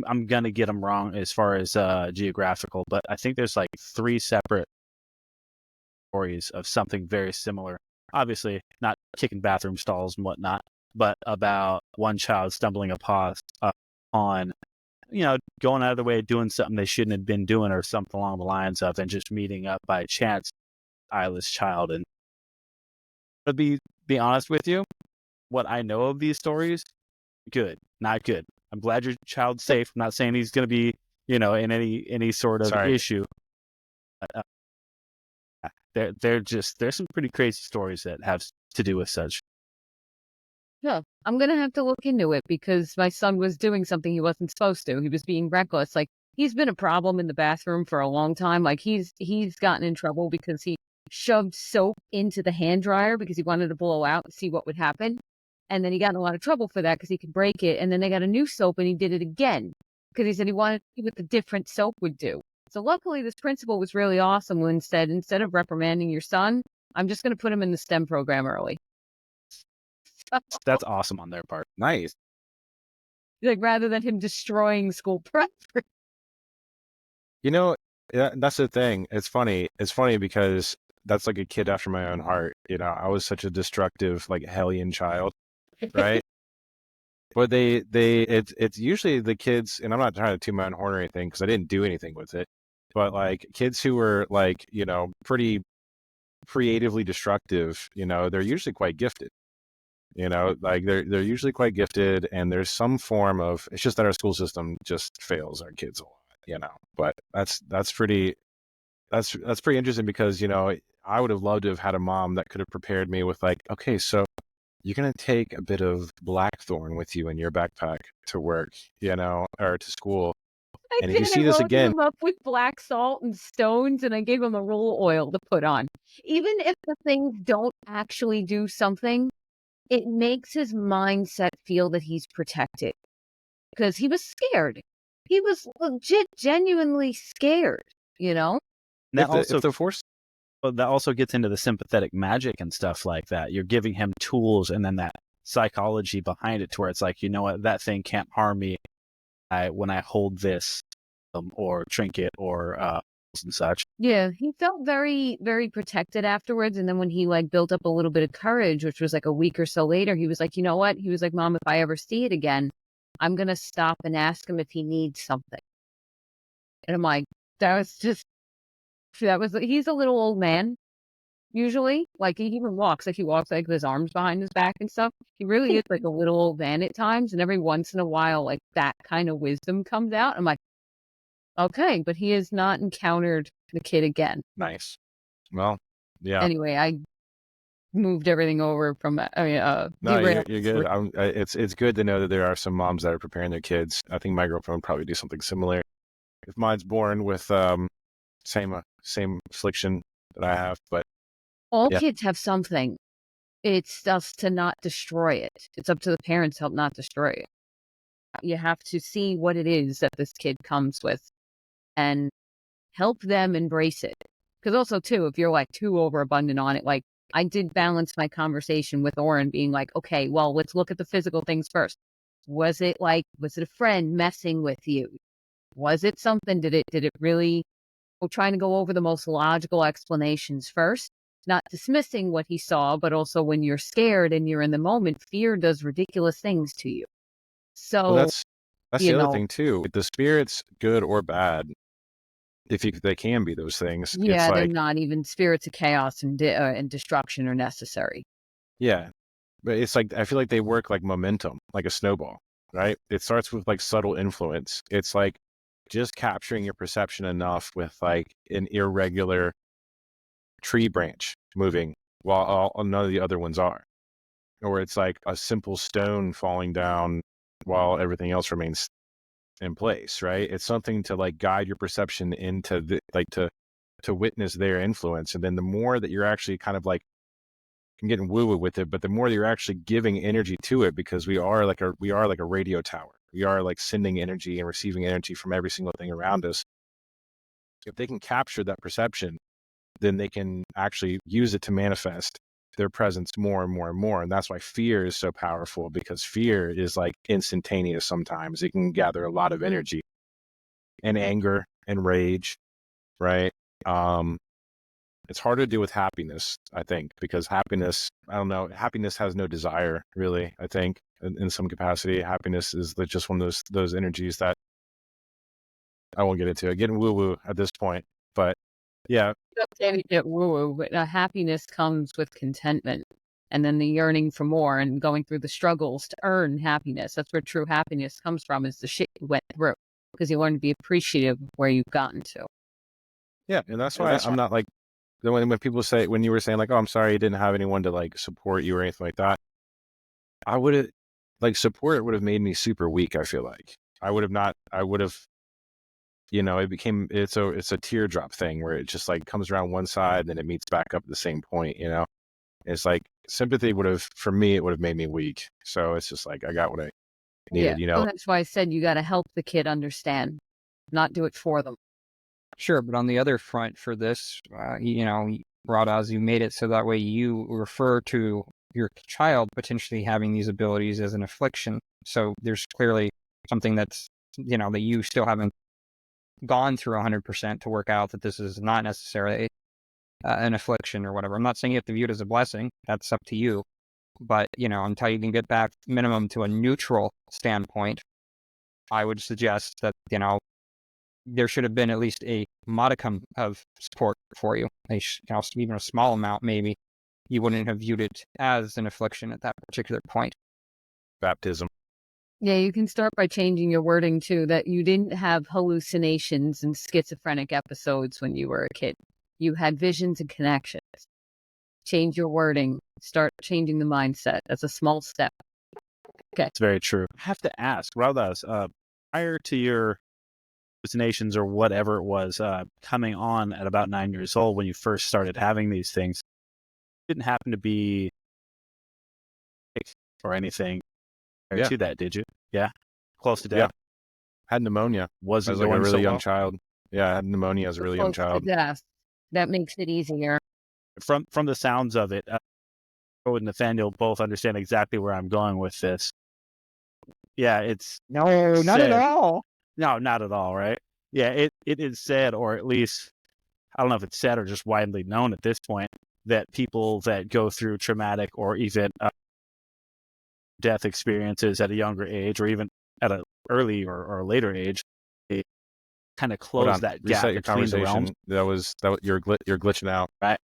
B: I'm going to get them wrong as far as geographical, but I think there's 3 separate stories of something very similar. Obviously, not kicking bathroom stalls and whatnot, but about one child stumbling upon, going out of the way of doing something they shouldn't have been doing or something along the lines of, and just meeting up by chance, eyeless child. And to be honest with you, what I know of these stories, good, not good. I'm glad your child's safe. I'm not saying he's going to be, in any sort of issue. There's some pretty crazy stories that have to do with such.
D: Huh. I'm gonna have to look into it because my son was doing something he wasn't supposed to. He was being reckless. Like he's been a problem in the bathroom for a long time. Like he's gotten in trouble because he shoved soap into the hand dryer because he wanted to blow out and see what would happen. And then he got in a lot of trouble for that because he could break it. And then they got a new soap and he did it again because he said he wanted to see what the different soap would do. So luckily this principal was really awesome when said, instead of reprimanding your son, I'm just going to put him in the STEM program early.
B: That's awesome on their part.
A: Nice.
D: Like rather than him destroying school prep.
A: You know, that's the thing. It's funny. It's funny because that's like a kid after my own heart. You know, I was such a destructive, like hellion child, right? But it's usually the kids, and I'm not trying to toot my own horn or anything because I didn't do anything with it. But like kids who were like, you know, pretty creatively destructive, you know, they're usually quite gifted. You know, like they're usually quite gifted, and there's some form of. It's just that our school system just fails our kids a lot. You know, but that's pretty interesting because, you know, I would have loved to have had a mom that could have prepared me with like, okay, so you're going to take a bit of blackthorn with you in your backpack to work, you know, or to school.
D: I
A: And if
D: did.
A: you see
D: I
A: this
D: loaded
A: again,
D: him up with black salt and stones, and I gave him a roll of oil to put on. Even if the things don't actually do something, it makes his mindset feel that he's protected because he was scared. He was legit, genuinely scared, you know?
B: And that
A: if the force,
B: gets into the sympathetic magic and stuff like that. You're giving him tools and then that psychology behind it to where it's like, you know what, that thing can't harm me when I hold this or trinket or and such.
D: Yeah, he felt very, very protected afterwards. And then when he like built up a little bit of courage, which was like a week or so later, he was like, you know what? He was like, Mom, if I ever see it again, I'm going to stop and ask him if he needs something. And I'm like, he's a little old man, usually. Like he even walks, like he walks like with his arms behind his back and stuff. He really is like a little old man at times. And every once in a while, like that kind of wisdom comes out. I'm like, okay, but he has not encountered the kid again.
A: nice. Well, yeah.
D: Anyway, I moved everything over from,
A: No,
D: derailed.
A: you're good. It's good to know that there are some moms that are preparing their kids. I think my girlfriend would probably do something similar. If mine's born with same affliction that I have, but
D: All
A: yeah.
D: kids have something. It's just to not destroy it. It's up to the parents to help not destroy it. You have to see what it is that this kid comes with and help them embrace it. Because also, too, if you're like too overabundant on it, like I did balance my conversation with Oren being like, okay, well, let's look at the physical things first. Was it a friend messing with you? Was it something? Did it really? We're trying to go over the most logical explanations first, not dismissing what he saw, but also when you're scared and you're in the moment, fear does ridiculous things to you. So,
A: Well, that's
D: you
A: the other
D: know,
A: thing too. The spirits, good or bad, they can be those things. It's
D: yeah, they're
A: like,
D: not even spirits of chaos and destruction are necessary.
A: yeah, but it's like I feel like they work like momentum, like a snowball, right? It starts with like subtle influence. It's like just capturing your perception enough with like an irregular tree branch moving while none of the other ones are, or it's like a simple stone falling down while everything else remains in place, right? It's something to like guide your perception into to witness their influence. And then the more that you're actually kind of like, I'm getting woo-woo with it, but the more that you're actually giving energy to it, because we are like a radio tower. We are like sending energy and receiving energy from every single thing around us. If they can capture that perception, then they can actually use it to manifest their presence more and more and more. And that's why fear is so powerful, because fear is like instantaneous sometimes. It can gather a lot of energy and anger and rage, right? It's hard to do with happiness, I think, because happiness, I don't know, happiness has no desire, really, I think, in some capacity. Happiness is just one of those energies that I won't get into. Getting woo-woo at this point, but yeah.
D: Get woo-woo, but happiness comes with contentment and then the yearning for more and going through the struggles to earn happiness. That's where true happiness comes from, is the shit you went through, because you learn to be appreciative of where you've gotten to.
A: Yeah, and that's why I'm not like, when people say, when you were saying like, oh, I'm sorry you didn't have anyone to like support you or anything like that, I would have, like, support would have made me super weak. I feel like I would have, it's a teardrop thing where it just like comes around one side and then it meets back up at the same point, It's like sympathy for me, it would have made me weak. So it's just like, I got what I needed,
D: Well, that's why I said you got to help the kid understand, not do it for them.
C: Sure, but on the other front for this, Raudaz, you made it so that way you refer to your child potentially having these abilities as an affliction. So there's clearly something that's, that you still haven't gone through 100% to work out that this is not necessarily an affliction or whatever. I'm not saying you have to view it as a blessing. That's up to you. But, until you can get back minimum to a neutral standpoint, I would suggest that, there should have been at least a modicum of support for you, even a small amount maybe. You wouldn't have viewed it as an affliction at that particular point.
A: Baptism.
D: Yeah, you can start by changing your wording too, that you didn't have hallucinations and schizophrenic episodes when you were a kid. You had visions and connections. Change your wording. Start changing the mindset. That's a small step. Okay.
B: It's very true. I have to ask, Raudaz, prior to your hallucinations or whatever it was coming on at about 9 years old when you first started having these things, didn't happen to be sick or anything prior to that, did you? Yeah? Close to death?
A: Yeah. Had pneumonia.
B: Wasn't
A: as like a
B: going
A: really
B: so
A: young
B: well?
A: child. Yeah, I had pneumonia as a really young
D: Close to
A: child.
D: death. That makes it easier.
B: From the sounds of it, Joe and Nathaniel both understand exactly where I'm going with this. Yeah, it's
C: No, not at all.
B: No, not at all, right? Yeah, it is said, or at least, I don't know if it's said or just widely known at this point, that people that go through traumatic or even death experiences at a younger age, or even at an early or later age, they kind of close that gap
A: Reset your
B: between the realms.
A: conversation. That was you're glitching out.
B: Right.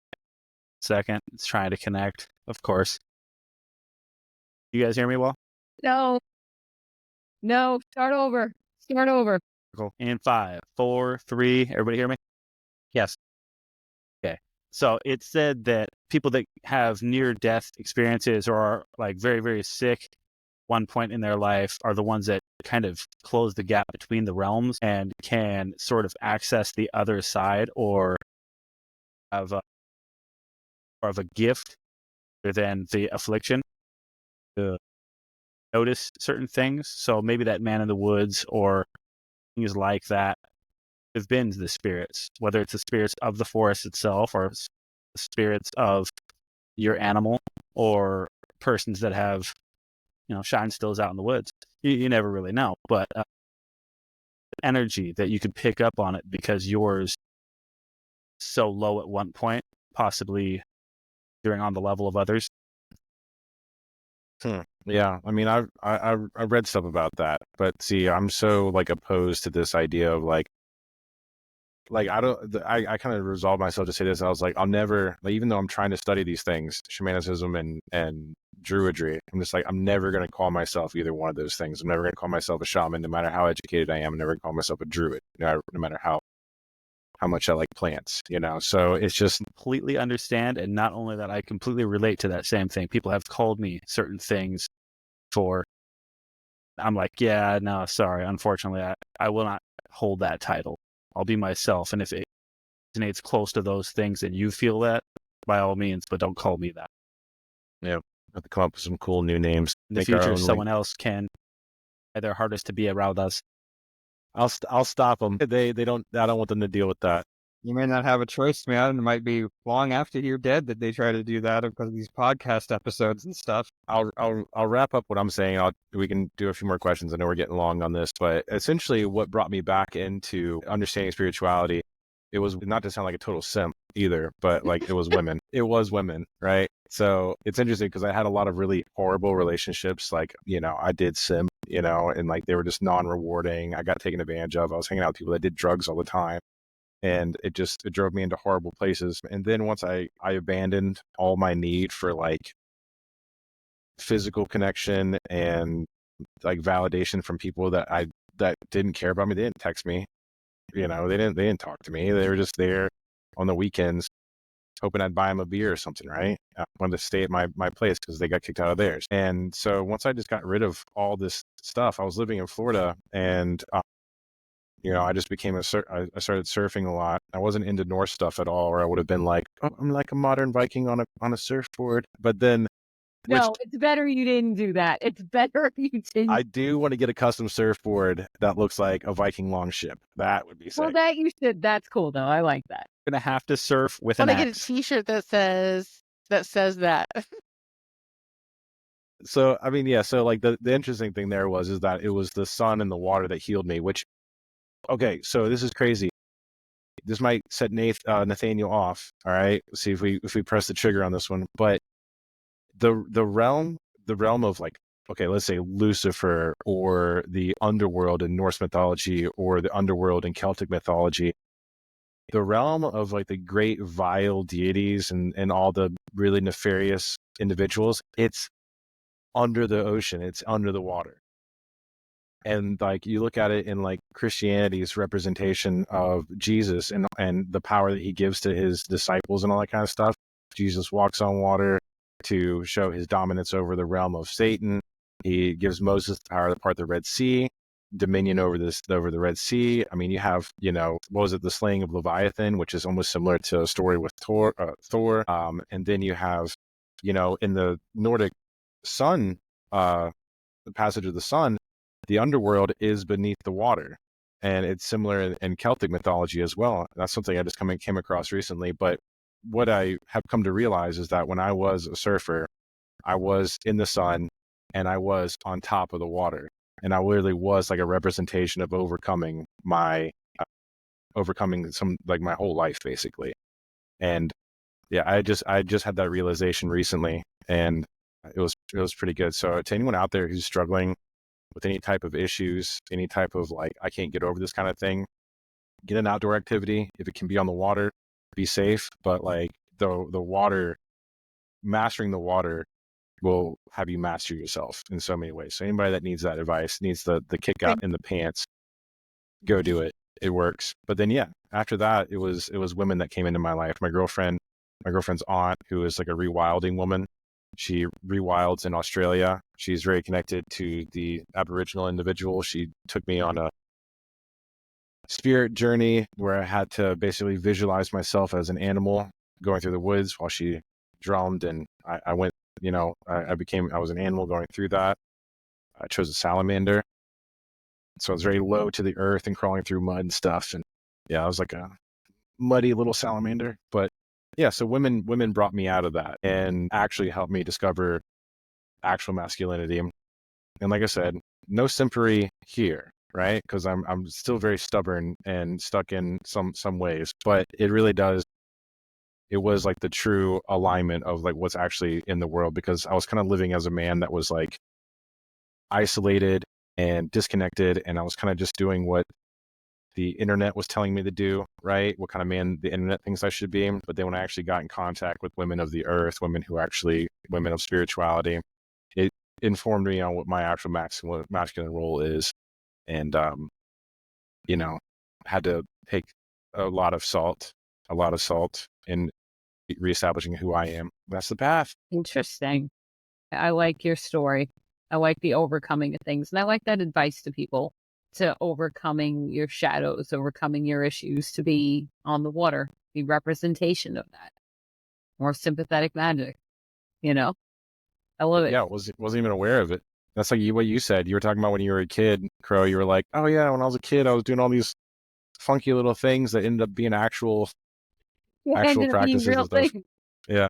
B: Second, it's trying to connect, of course. You guys hear me well?
D: No, start over.
B: In 5, 4, 3, everybody hear me?
C: Yes.
B: Okay. So it said that people that have near-death experiences or are like very, very sick one point in their life are the ones that kind of close the gap between the realms and can sort of access the other side or have a gift rather than the affliction to notice certain things. So maybe that man in the woods or things like that have been the spirits, whether it's the spirits of the forest itself or the spirits of your animal or persons that have, shine stills out in the woods. You never really know, but energy that you could pick up on it because yours so low at one point, possibly during on the level of others.
A: Yeah, I mean, I read stuff about that, but see, I'm so like opposed to this idea of like I kind of resolved myself to say this. I was like, I'll never, like, even though I'm trying to study these things, shamanicism and druidry, I'm just like, I'm never going to call myself either one of those things. I'm never going to call myself a shaman, no matter how educated I am. I'm never going to call myself a druid, no matter how much I like plants, So it's just
B: completely understand, and not only that, I completely relate to that same thing. People have called me certain things for. I'm like, yeah, no, sorry. Unfortunately, I will not hold that title. I'll be myself, and if it resonates close to those things and you feel that, by all means, but don't call me that.
A: Yeah, have to come up with some cool new names.
B: In the future, someone else can try their hardest to be around us.
A: I'll stop them. They don't. I don't want them to deal with that.
C: You may not have a choice, man. It might be long after you're dead that they try to do that because of these podcast episodes and stuff.
A: I'll wrap up what I'm saying. We can do a few more questions. I know we're getting long on this, but essentially what brought me back into understanding spirituality, it was not to sound like a total simp either, but like it was women. It was women, right? So it's interesting because I had a lot of really horrible relationships. Like, I did simp, and like they were just non-rewarding. I got taken advantage of. I was hanging out with people that did drugs all the time. And it drove me into horrible places. And then once I abandoned all my need for like physical connection and like validation from people that didn't care about me. They didn't text me, they didn't talk to me. They were just there on the weekends hoping I'd buy them a beer or something, right? I wanted to stay at my place because they got kicked out of theirs. And so once I just got rid of all this stuff, I was living in Florida, and I just became I started surfing a lot. I wasn't into Norse stuff at all, or I would have been like, oh, I'm like a modern Viking on a surfboard. But then,
D: No, it's better you didn't do that. It's better you didn't.
A: I do want to get a custom surfboard that looks like a Viking longship. That would be sick.
D: Well, that you should. That's cool, though. I like that.
B: Gonna have to surf with
E: Want
B: an
E: to get a
B: axe.
E: T-shirt that says that.
A: So I mean, yeah. So like the interesting thing there is that it was the sun and the water that healed me. Which, okay, so this is crazy. This might set Nathaniel off. All right, let's see if we press the trigger on this one. But the realm of, like, okay, let's say Lucifer, or the underworld in Norse mythology, or the underworld in Celtic mythology, the realm of like the great vile deities and all the really nefarious individuals, it's under the ocean, it's under the water. And like you look at it in like Christianity's representation of Jesus and the power that he gives to his disciples and all that kind of stuff. Jesus walks on water to show his dominance over the realm of Satan. He gives Moses the power to part the Red Sea, dominion over the Red Sea. I mean, you have, what was it, the slaying of Leviathan, which is almost similar to a story with Thor. And then you have, in the Nordic sun, the passage of the sun, the underworld is beneath the water, and it's similar in Celtic mythology as well. That's something I just came across recently. But what I have come to realize is that when I was a surfer, I was in the sun and I was on top of the water, and I literally was like a representation of overcoming some, like, my whole life basically. And yeah, I just had that realization recently, and it was pretty good. So to anyone out there who's struggling with any type of issues, any type of like, I can't get over this kind of thing, get an outdoor activity. If it can be on the water, be safe. But like the water, mastering the water will have you master yourself in so many ways. So anybody that needs that advice, needs the kick out in the pants, go do it. It works. But then, yeah, after that, it was women that came into my life. My girlfriend's aunt, who is like a rewilding woman. She rewilds in Australia. She's very connected to the Aboriginal individual. She took me on a spirit journey where I had to basically visualize myself as an animal going through the woods while she drummed. And I went, I was an animal going through that. I chose a salamander. So I was very low to the earth and crawling through mud and stuff. And yeah, I was like a muddy little salamander. But yeah, so women brought me out of that and actually helped me discover actual masculinity. And like I said, no simpery here, right? Because I'm still very stubborn and stuck in some ways, but it really does. It was like the true alignment of like what's actually in the world, because I was kind of living as a man that was like isolated and disconnected, and I was kind of just doing what the internet was telling me to do, right? What kind of man the internet thinks I should be. But then when I actually got in contact with women of the earth, women of spirituality, it informed me on what my actual masculine role is. And, had to take a lot of salt in reestablishing who I am. That's the path.
D: Interesting. I like your story. I like the overcoming of things. And I like that advice to people, to overcoming your shadows, overcoming your issues, to be on the water, be representation of that. More sympathetic magic, I love it.
A: Yeah, wasn't even aware of it. That's like what you said. You were talking about when you were a kid, Crow. You were like, oh yeah, when I was a kid, I was doing all these funky little things that ended up being actual practices and stuff. Yeah.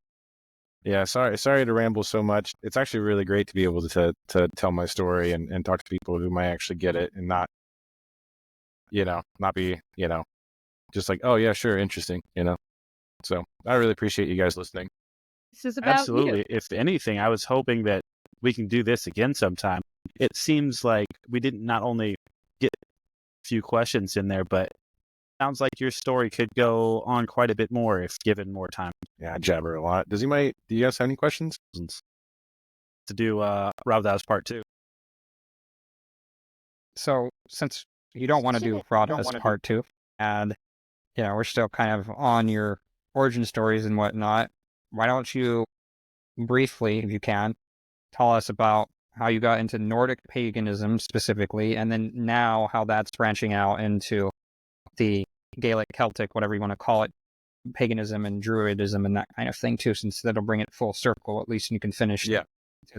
A: Yeah, sorry to ramble so much. It's actually really great to be able to tell my story and talk to people who might actually get it, and not be, just like, oh yeah, sure, interesting, So I really appreciate you guys listening.
D: This is about
B: Absolutely.
D: you.
B: If anything, I was hoping that we can do this again sometime. It seems like we didn't not only get a few questions in there, but sounds like your story could go on quite a bit more if given more time.
A: Yeah, I jabber a lot. Do you guys have any questions?
B: To do Raudasowulaz part 2.
C: So since you don't want to do Raudasowulaz part 2, and we're still kind of on your origin stories and whatnot, why don't you briefly, if you can, tell us about how you got into Nordic paganism specifically, and then now how that's branching out into the Gaelic, Celtic, whatever you want to call it, paganism and Druidism and that kind of thing too, since that'll bring it full circle, at least, and you can finish
A: Yeah.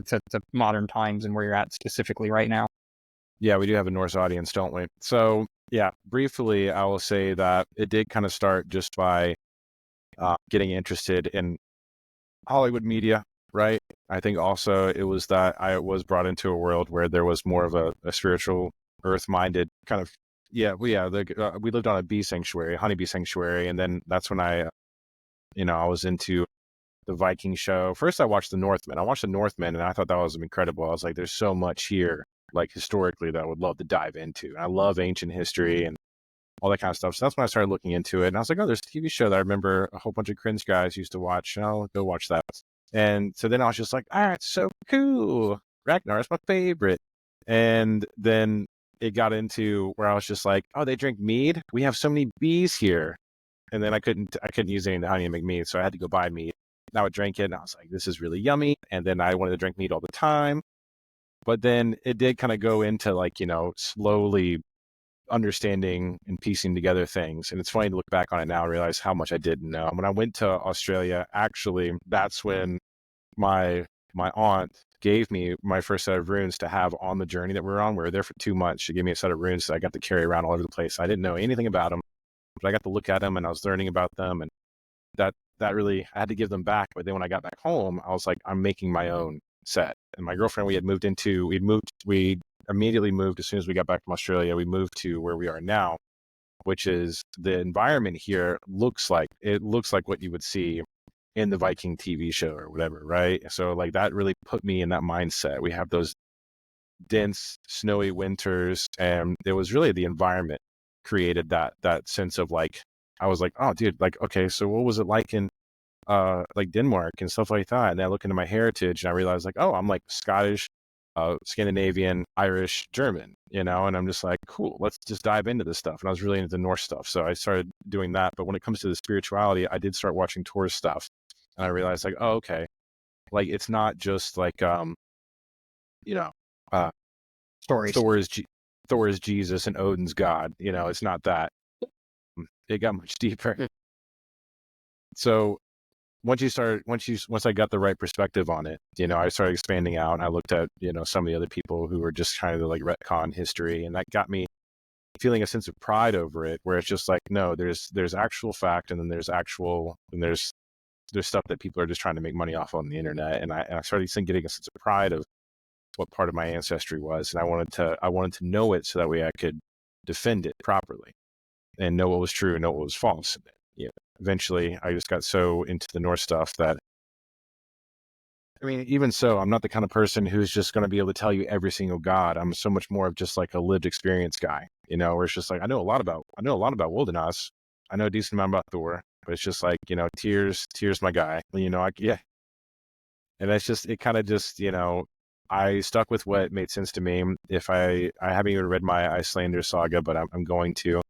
C: to modern times and where you're at specifically right now.
A: Yeah, we do have a Norse audience, don't we? So, yeah, briefly, I will say that it did kind of start just by getting interested in Hollywood media, right? I think also it was that I was brought into a world where there was more of a spiritual, earth-minded kind of, we lived on a bee sanctuary, honeybee sanctuary, and then that's when I was into the Viking show. First, I watched The Northmen. I watched The Northmen, and I thought that was incredible. I was like, there's so much here, like historically, that I would love to dive into. And I love ancient history and all that kind of stuff. So that's when I started looking into it. And I was like, oh, there's a TV show that I remember a whole bunch of cringe guys used to watch. And I'll go watch that. And so then I was just like, all right, so cool. Ragnar is my favorite. And then it got into where I was just like, oh, they drink mead? We have so many bees here. And then I couldn't use any of the honey to make mead. So I had to go buy mead. And I would drink it. And I was like, this is really yummy. And then I wanted to drink mead all the time. But then it did kind of go into like, slowly understanding and piecing together things. And it's funny to look back on it now and realize how much I didn't know. When I went to Australia, actually, that's when my aunt gave me my first set of runes to have on the journey that we were on. We were there for 2 months. She gave me a set of runes that I got to carry around all over the place. I didn't know anything about them, but I got to look at them and I was learning about them. And that really, I had to give them back. But then when I got back home, I was like, I'm making my own set. And my girlfriend, we immediately moved as soon as we got back from Australia. We moved to where we are now, which is the environment here looks like what you would see in the Viking TV show or whatever, right? So like that really put me in that mindset. We have those dense, snowy winters, and it was really the environment created that sense of like, I was like, oh dude, like, okay, so what was it like in like Denmark and stuff like that? And then I look into my heritage and I realized like, oh, I'm like Scottish, Scandinavian, Irish, German, and I'm just like, cool, let's just dive into this stuff. And I was really into the Norse stuff. So I started doing that. But when it comes to the spirituality, I did start watching Tor's stuff. And I realized like, oh, okay, like it's not just like,
C: Stories.
A: Thor is Jesus and Odin's God. It's not that. It got much deeper. So once I got the right perspective on it, I started expanding out and I looked at, some of the other people who were just trying to like retcon history, and that got me feeling a sense of pride over it, where it's just like, no, there's actual fact, and then there's stuff that people are just trying to make money off on the internet. And I started getting a sense of pride of what part of my ancestry was. And I wanted to know it so that way I could defend it properly and know what was true and know what was false. Eventually I just got so into the Norse stuff that, I mean, even so, I'm not the kind of person who's just going to be able to tell you every single god. I'm so much more of just like a lived experience guy, where it's just like, I know a lot about Wildenas. I know a decent amount about Thor, but it's just like, Tyr's my guy, yeah. And that's just, it kind of just, I stuck with what made sense to me. If I haven't even read my Icelander saga, but I'm going to,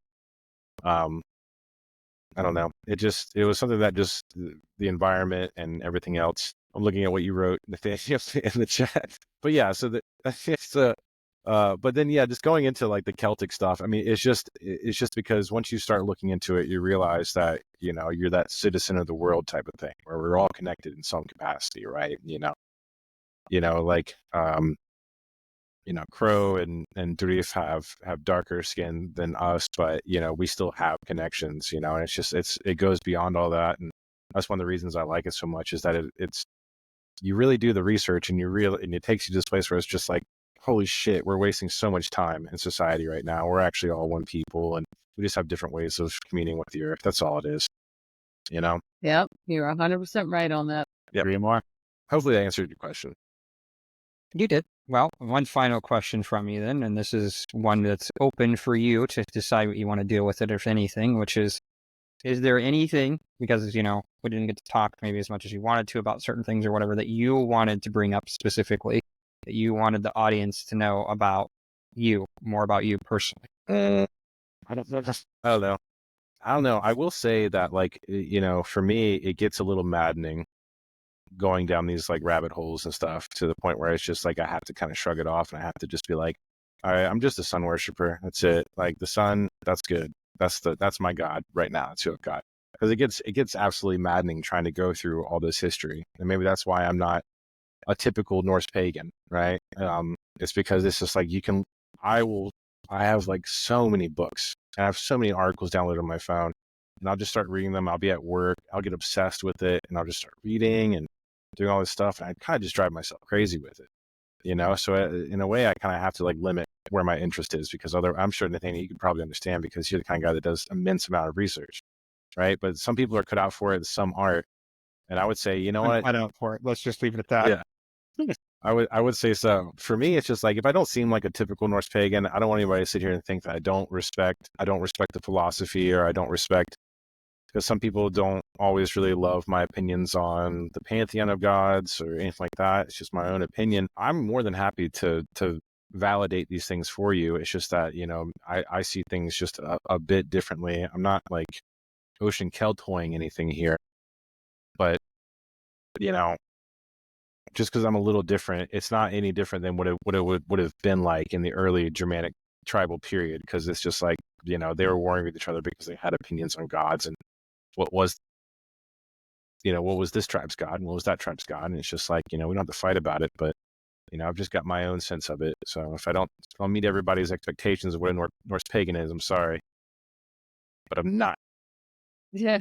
A: I don't know. It was something that just the environment and everything else. I'm looking at what you wrote in the chat, but yeah, so it's but then yeah, just going into like the Celtic stuff. I mean, it's just because once you start looking into it, you realize that you're that citizen of the world type of thing, where we're all connected in some capacity, right? Like Crow and Drif have darker skin than us, but we still have connections, and it's just it goes beyond all that, and that's one of the reasons I like it so much, is that it's you really do the research, and and it takes you to this place where it's just like, holy shit, we're wasting so much time in society right now. We're actually all one people, and we just have different ways of communing with the earth. That's all it is,
D: Yep, you're 100% right on that.
A: Yep.
B: 3 more.
A: Hopefully I answered your question.
C: You did. Well, one final question from you then, and this is one that's open for you to decide what you want to deal with it, if anything, which is there anything, because, we didn't get to talk maybe as much as you wanted to about certain things or whatever, that you wanted to bring up specifically, that you wanted the audience to know about you, more about you personally?
A: I don't know. I don't know. I will say that, like, for me, it gets a little maddening going down these like rabbit holes and stuff to the point where it's just like I have to kind of shrug it off and I have to just be like, all right, I'm just a sun worshiper. That's it. Like the sun, that's good. That's my God right now. That's who I've got. Because it gets absolutely maddening trying to go through all this history, and maybe that's why I'm not a typical Norse pagan, right? It's because it's just like I have like so many books. I have so many articles downloaded on my phone, and I'll just start reading them. I'll be at work, I'll get obsessed with it, and I'll just start reading and doing all this stuff, and I kind of just drive myself crazy with it, So in a way, I kind of have to like limit where my interest is, because I'm sure Nathaniel, you could probably understand because you're the kind of guy that does immense amount of research, right? But some people are cut out for it, some aren't, and I would say, you know what?
C: I don't for it. Let's just leave it at that.
A: Yeah. I would say so. For me, it's just like if I don't seem like a typical Norse pagan, I don't want anybody to sit here and think that I don't respect the philosophy, or I don't respect, because some people don't always really love my opinions on the pantheon of gods or anything like that. It's just my own opinion. I'm more than happy to validate these things for you. It's just that, I see things just a bit differently. I'm not like ocean keltoying anything here, but just because I'm a little different, it's not any different than what it would have been like in the early Germanic tribal period, because it's just like, they were warring with each other because they had opinions on gods and what was this tribe's god and what was that tribe's god, and it's just like, we don't have to fight about it, but I've just got my own sense of it. So if I don't meet everybody's expectations of what a Norse pagan is, I'm sorry, but I'm not.
D: Yeah.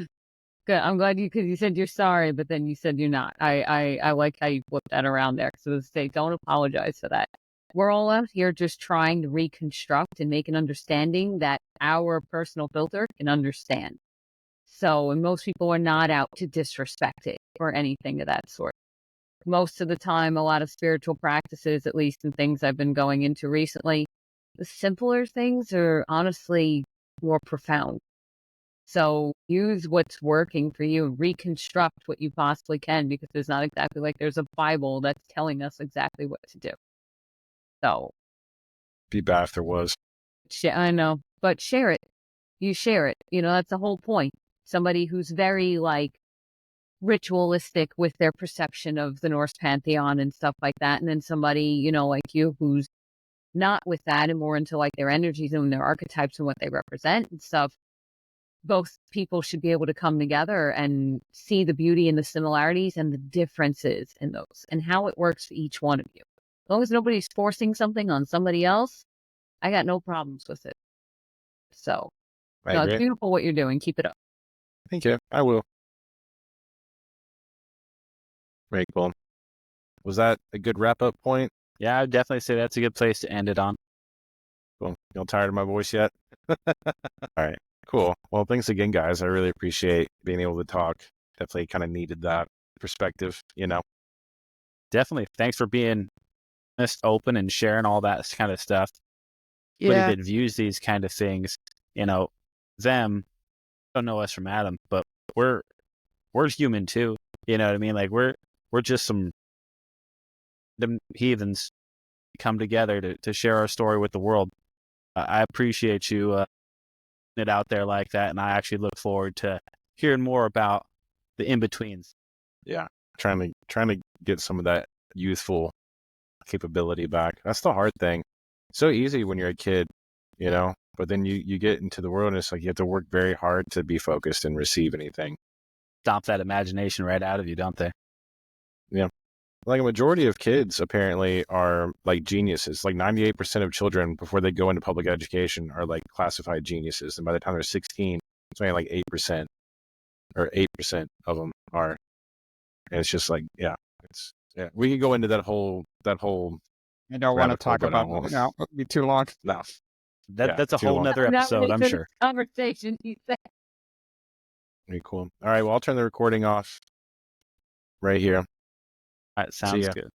D: Good. I'm glad because you said you're sorry, but then you said you're not. I like how you flipped that around there. So say, don't apologize for that. We're all out here just trying to reconstruct and make an understanding that our personal filter can understand. So, and most people are not out to disrespect it or anything of that sort. Most of the time, a lot of spiritual practices, at least in things I've been going into recently, the simpler things are honestly more profound. So use what's working for you, reconstruct what you possibly can, because there's not exactly like there's a Bible that's telling us exactly what to do. So
A: Be bad if there was.
D: I know, but share it. You share it. That's the whole point. Somebody who's very like ritualistic with their perception of the Norse pantheon and stuff like that. And then somebody, like you, who's not with that and more into like their energies and their archetypes and what they represent and stuff. Both people should be able to come together and see the beauty and the similarities and the differences in those and how it works for each one of you. As long as nobody's forcing something on somebody else, I got no problems with it. So, no, it's beautiful what you're doing. Keep it up.
A: Thank you. I will. Very cool. Was that a good wrap-up point?
B: Yeah, I'd definitely say that's a good place to end it on.
A: Cool. You all tired of my voice yet? All right. Cool. Well, thanks again, guys. I really appreciate being able to talk. Definitely kind of needed that perspective,
B: Definitely. Thanks for being honest, open, and sharing all that kind of stuff.
E: Yeah.
B: Anybody that views these kind of things, them don't know us from Adam, but we're human too. You know what I mean? Like we're just some heathens come together to share our story with the world. I appreciate you it out there like that, and I actually look forward to hearing more about the in-betweens.
A: Yeah, trying to get some of that youthful capability back. That's the hard thing. It's so easy when you're a kid, but then you get into the world and it's like you have to work very hard to be focused and receive anything.
B: Stomp that imagination right out of you, don't they?
A: Yeah. Like a majority of kids apparently are like geniuses. Like 98% of children before they go into public education are like classified geniuses. And by the time they're 16, it's only like 8% or 8% of them are. And it's just like, yeah, we could go into that whole.
C: I don't want to talk about it now. It'll be too long.
A: No.
B: That's a whole nother episode, I'm sure.
D: Conversation, he said.
A: Very cool. All right. Well, I'll turn the recording off right here.
B: All right, sounds good.